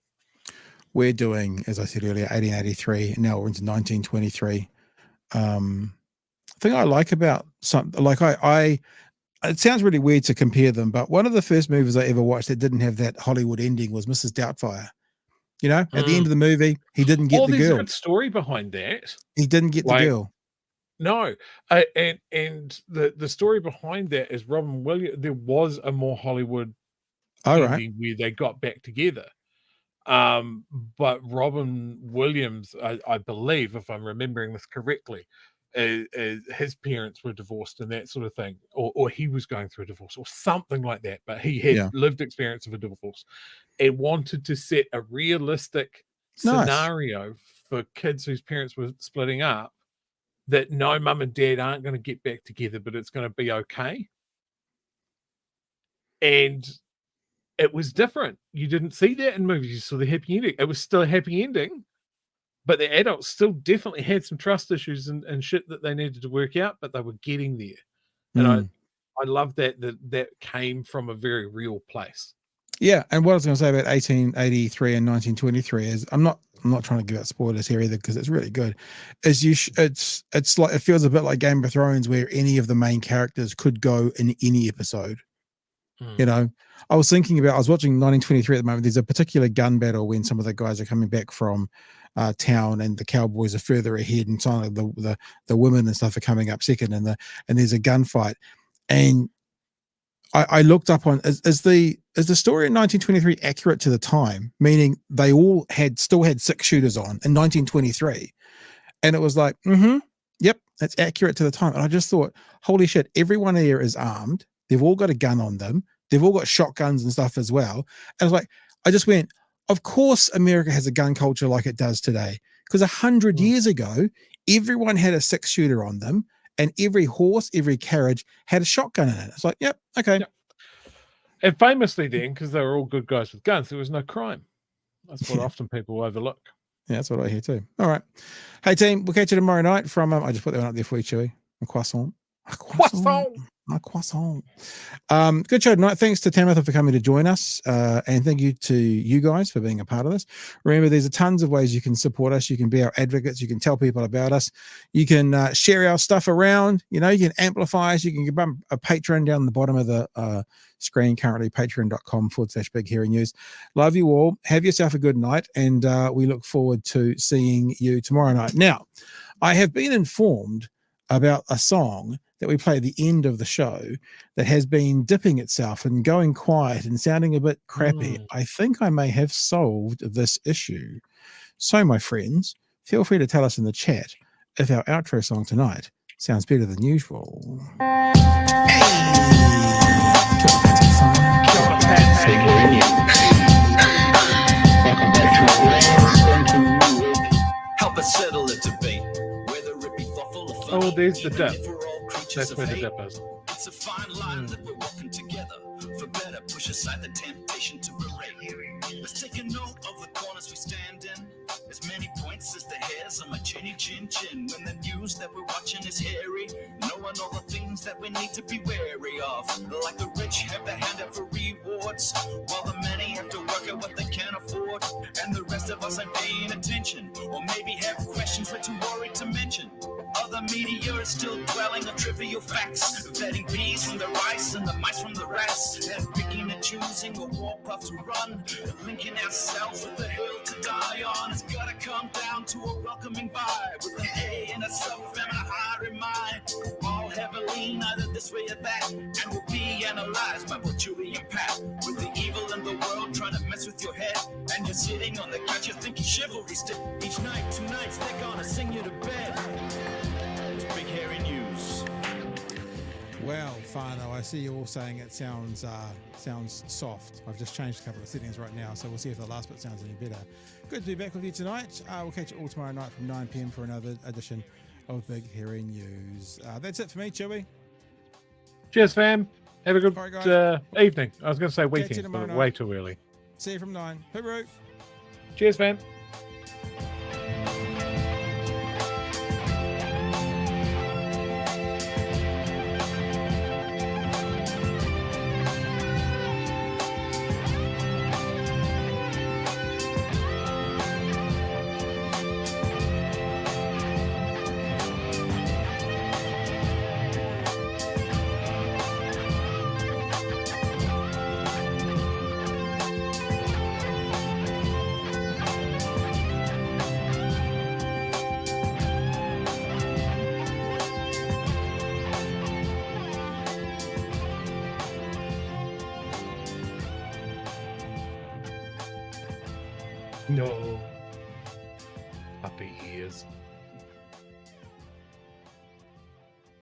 We're doing, as I said earlier, 1883, and now we're into 1923. The thing I like about something, like it sounds really weird to compare them, but one of the first movies I ever watched that didn't have that Hollywood ending was Mrs. Doubtfire. At the end of the movie, he didn't get the girl. There's a good story behind that. He didn't get the girl. No, and the story behind that is Robin Williams. There was a more Hollywood ending where they got back together, but Robin Williams, I believe, if I'm remembering this correctly, his parents were divorced and that sort of thing, or he was going through a divorce or something like that. But he had lived experience of a divorce and wanted to set a realistic scenario for kids whose parents were splitting up. That no, mum and dad aren't going to get back together, but it's going to be okay. And it was different. You didn't see that in movies. You saw the happy ending. It was still a happy ending, but the adults still definitely had some trust issues and shit that they needed to work out, but they were getting there. And I love that came from a very real place. Yeah, and what I was going to say about 1883 and 1923 is I'm not trying to give out spoilers here either because it's really good. Is it's like it feels a bit like Game of Thrones where any of the main characters could go in any episode. You know, I was watching 1923 at the moment. There's a particular gun battle when some of the guys are coming back from town and the cowboys are further ahead, and some of the women and stuff are coming up second, and there's a gunfight. And I looked up on is the story in 1923 accurate to the time? Meaning they all still had 6 shooters on in 1923, and it was like, yep, that's accurate to the time. And I just thought, holy shit, everyone here is armed. They've all got a gun on them. They've all got shotguns and stuff as well. And I was like, I just went, of course America has a gun culture like it does today, because 100 years ago, everyone had a 6-shooter on them. And every horse, every carriage had a shotgun in it. It's like, yep, okay. Yep. And famously then, because they were all good guys with guns, there was no crime. That's what often people overlook. Yeah, that's what I hear too. All right. Hey, team, we'll catch you tomorrow night from, I just put that one up there for you, Chewy. A croissant. A croissant. Good show tonight. Thanks to Tamatha for coming to join us. And thank you to you guys for being a part of this. Remember, there's tons of ways you can support us. You can be our advocates. You can tell people about us. You can share our stuff around. You know, you can amplify us. You can give a Patron down the bottom of the screen currently, patreon.com/Big Hairy News. Love you all. Have yourself a good night. And we look forward to seeing you tomorrow night. Now, I have been informed about a song that we play at the end of the show that has been dipping itself and going quiet and sounding a bit crappy. I think I may have solved this issue. So, my friends, feel free to tell us in the chat if our outro song tonight sounds better than usual. Help us settle a debate. Oh, there's the dip. That's where the dip is. It's a fine line that we're walking together. For better, push aside the temptation to berate. Let's take a note of the corners we stand in. As many points as the hairs on my chinny chin chin. When the news that we're watching is hairy, knowing all the things that we need to be wary of. Like the rich have the hand out for rewards, while the many have to work out what they can afford. And the rest of us ain't paying attention, or maybe have questions we're too worried to mention. Other media is still dwelling on trivial facts, vetting bees from the rice and the mice from the rats, and picking and choosing a war path to run, linking ourselves with the hill to die on. It's gotta come down to a welcoming vibe, with an A and a self and a higher in mind. All heavily neither this way or that, and will be analyzed by both Chewy and Pat. With the evil in the world trying to mess with your head, and you're sitting on the couch, you're thinking chivalry still. Each night, 2 nights, they're gonna sing you to bed. Big Hairy News. Well, Fano, I see you all saying it sounds soft. I've just changed a couple of settings right now, so we'll see if the last bit sounds any better. Good to be back with you tonight. We'll catch you all tomorrow night from 9 p.m. for another edition of Big Hairy News. That's it for me, Chewy. Cheers, fam. Have a good evening. I was going to say weekend, but way too early. See you from 9. Hooroo. Cheers, fam. No. Puppy ears.